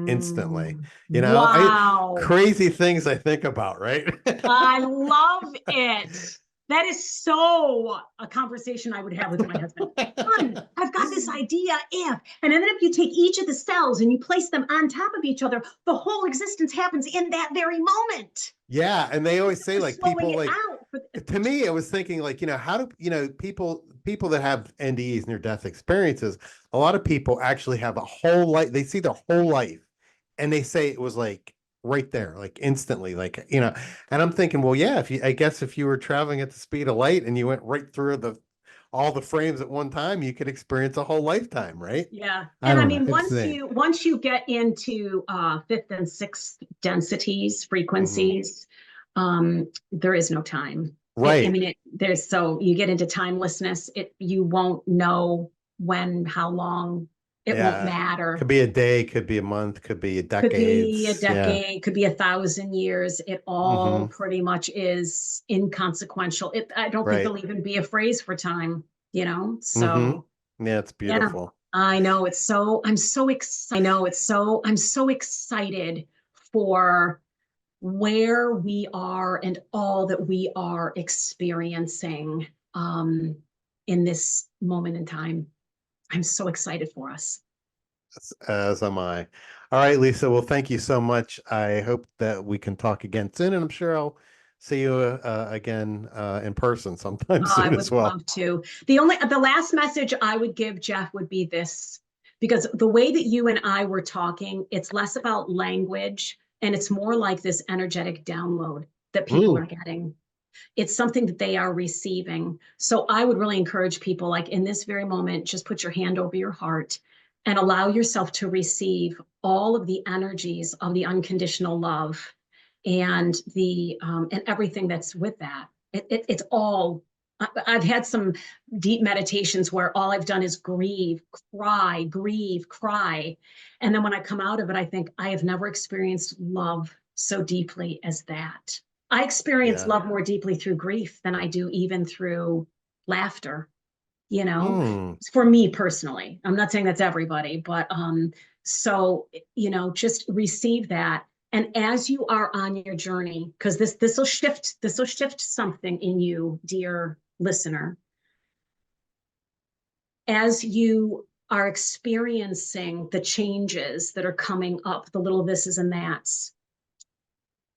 instantly. You know, I wow. crazy things I think about, right? I love it. That is so a conversation I would have with my husband. Hun, I've got this idea if, and then if you take each of the cells and you place them on top of each other, the whole existence happens in that very moment. Yeah, and they always say We're like slowing people it like out. to me, I was thinking like, how do people that have NDEs, near death experiences, a lot of people actually have a whole life, they see their whole life and they say it was like right there, like instantly, like, and I'm thinking, well, yeah, I guess if you were traveling at the speed of light and you went right through the all the frames at one time, you could experience a whole lifetime, right? Yeah. I And I don't know. mean, It's insane. once you get into fifth and sixth densities, Hmm. frequencies, there is no time. I Right. mean, there's so you get into timelessness, you won't know when, how long, it won't Yeah. matter. Could be a day, could be a month, could be Could be a decades. Yeah. decade, could be 1,000 years. It all Hmm. pretty much is inconsequential. I don't think Right. there'll even be a phrase for time, Hmm. So Yeah, it's yeah, beautiful. I know it's so, I'm so excited. I know it's so, I'm so excited for where we are and all that we are experiencing in this moment in time. I'm so excited for us. As am I. All right, Lisa. Well, thank you so much. I hope that we can talk again soon, and I'm sure I'll see you again in person sometime I soon as would well. love to. The last message I would give Jeff would be this, because the way that you and I were talking, it's less about language and it's more like this energetic download that people are Mm, getting. It's something that they are receiving. So I would really encourage people, like in this very moment, just put your hand over your heart and allow yourself to receive all of the energies of the unconditional love and the and everything that's with that. It's all. I've had some deep meditations where all I've done is grieve, cry. And then when I come out of it, I think I have never experienced love so deeply as that. I experience yeah. love more deeply through grief than I do even through laughter, you know, Mm, for me personally. I'm not saying that's everybody, but so just receive that. And as you are on your journey, because this will shift something in you, dear listener, as you are experiencing the changes that are coming up, the little thises and that's,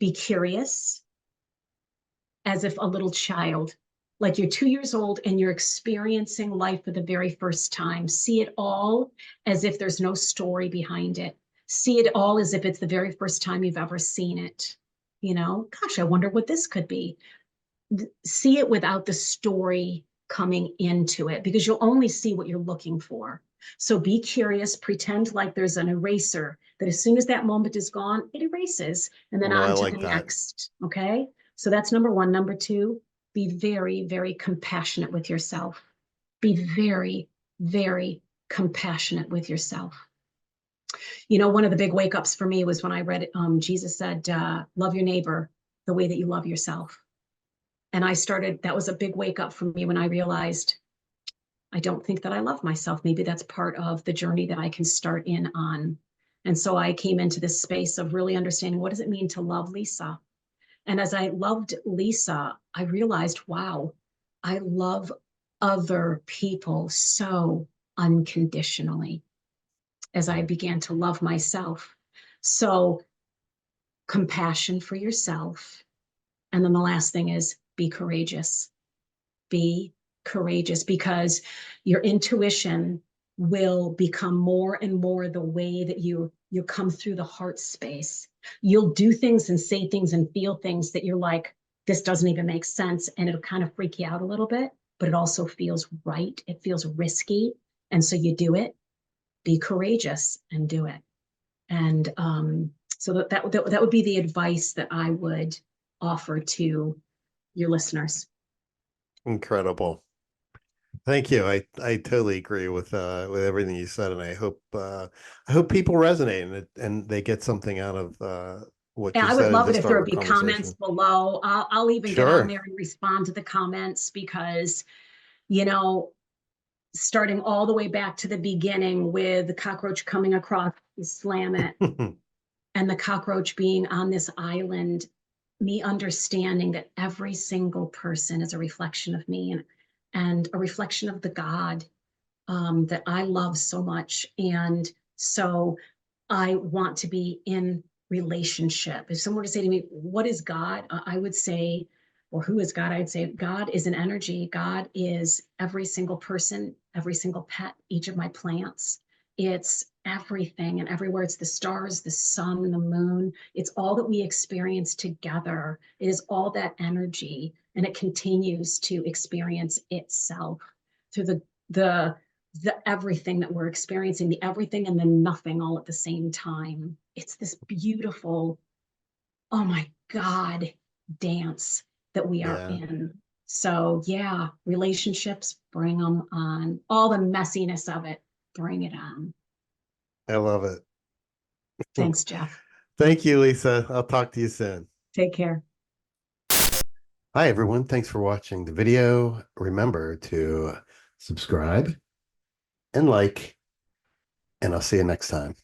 be curious as if a little child, like you're 2 years old and you're experiencing life for the very first time. See it all as if there's no story behind it. See it all as if it's the very first time you've ever seen it. Gosh, I wonder what this could be. See it without the story coming into it, because you'll only see what you're looking for. So be curious, pretend like there's an eraser that as soon as that moment is gone, it erases and then no, I on to the like that. next. Okay. So that's number one. Number two, be very, very compassionate with yourself. Be very, very compassionate with yourself. One of the big wake ups for me was when I read it. Jesus said, love your neighbor the way that you love yourself. And that was a big wake up for me when I realized I don't think that I love myself. Maybe that's part of the journey that I can start in on. And so I came into this space of really understanding, what does it mean to love Lisa? And as I loved Lisa, I realized, wow, I love other people so unconditionally as I began to love myself. So compassion for yourself. And then the last thing is be courageous. Be courageous, because your intuition will become more and more the way that you come through the heart space. You'll do things and say things and feel things that you're like, this doesn't even make sense, and it'll kind of freak you out a little bit, but it also feels right. It feels risky, and so you do it. Be courageous and do it. And so that would be the advice that I would offer to your listeners. Incredible. Thank you. I totally agree with everything you said, and I hope people resonate and they get something out of what Yeah, you I would said and love it just if there our would be comments conversation. below. I'll even get on Sure. there and respond to the comments, because, you know, starting all the way back to the beginning with the cockroach coming across, you slam it, and the cockroach being on this island, me understanding that every single person is a reflection of me, and a reflection of the God that I love so much. And so I want to be in relationship. If someone were to say to me, what is God? I would say, or who is God? I'd say God is an energy. God is every single person, every single pet, each of my plants. It's everything and everywhere. It's the stars, the sun, and the moon. It's all that we experience together. It is all that energy, and it continues to experience itself through the the everything that we're experiencing, the everything and the nothing all at the same time. It's this beautiful, oh my God, dance that we are Yeah, in. So, yeah, relationships, bring them on. All the messiness of it, bring it on. I love it. Thanks, Jeff. Thank you, Lisa. I'll talk to you soon. Take care. Hi, everyone. Thanks for watching the video. Remember to subscribe and like, and I'll see you next time.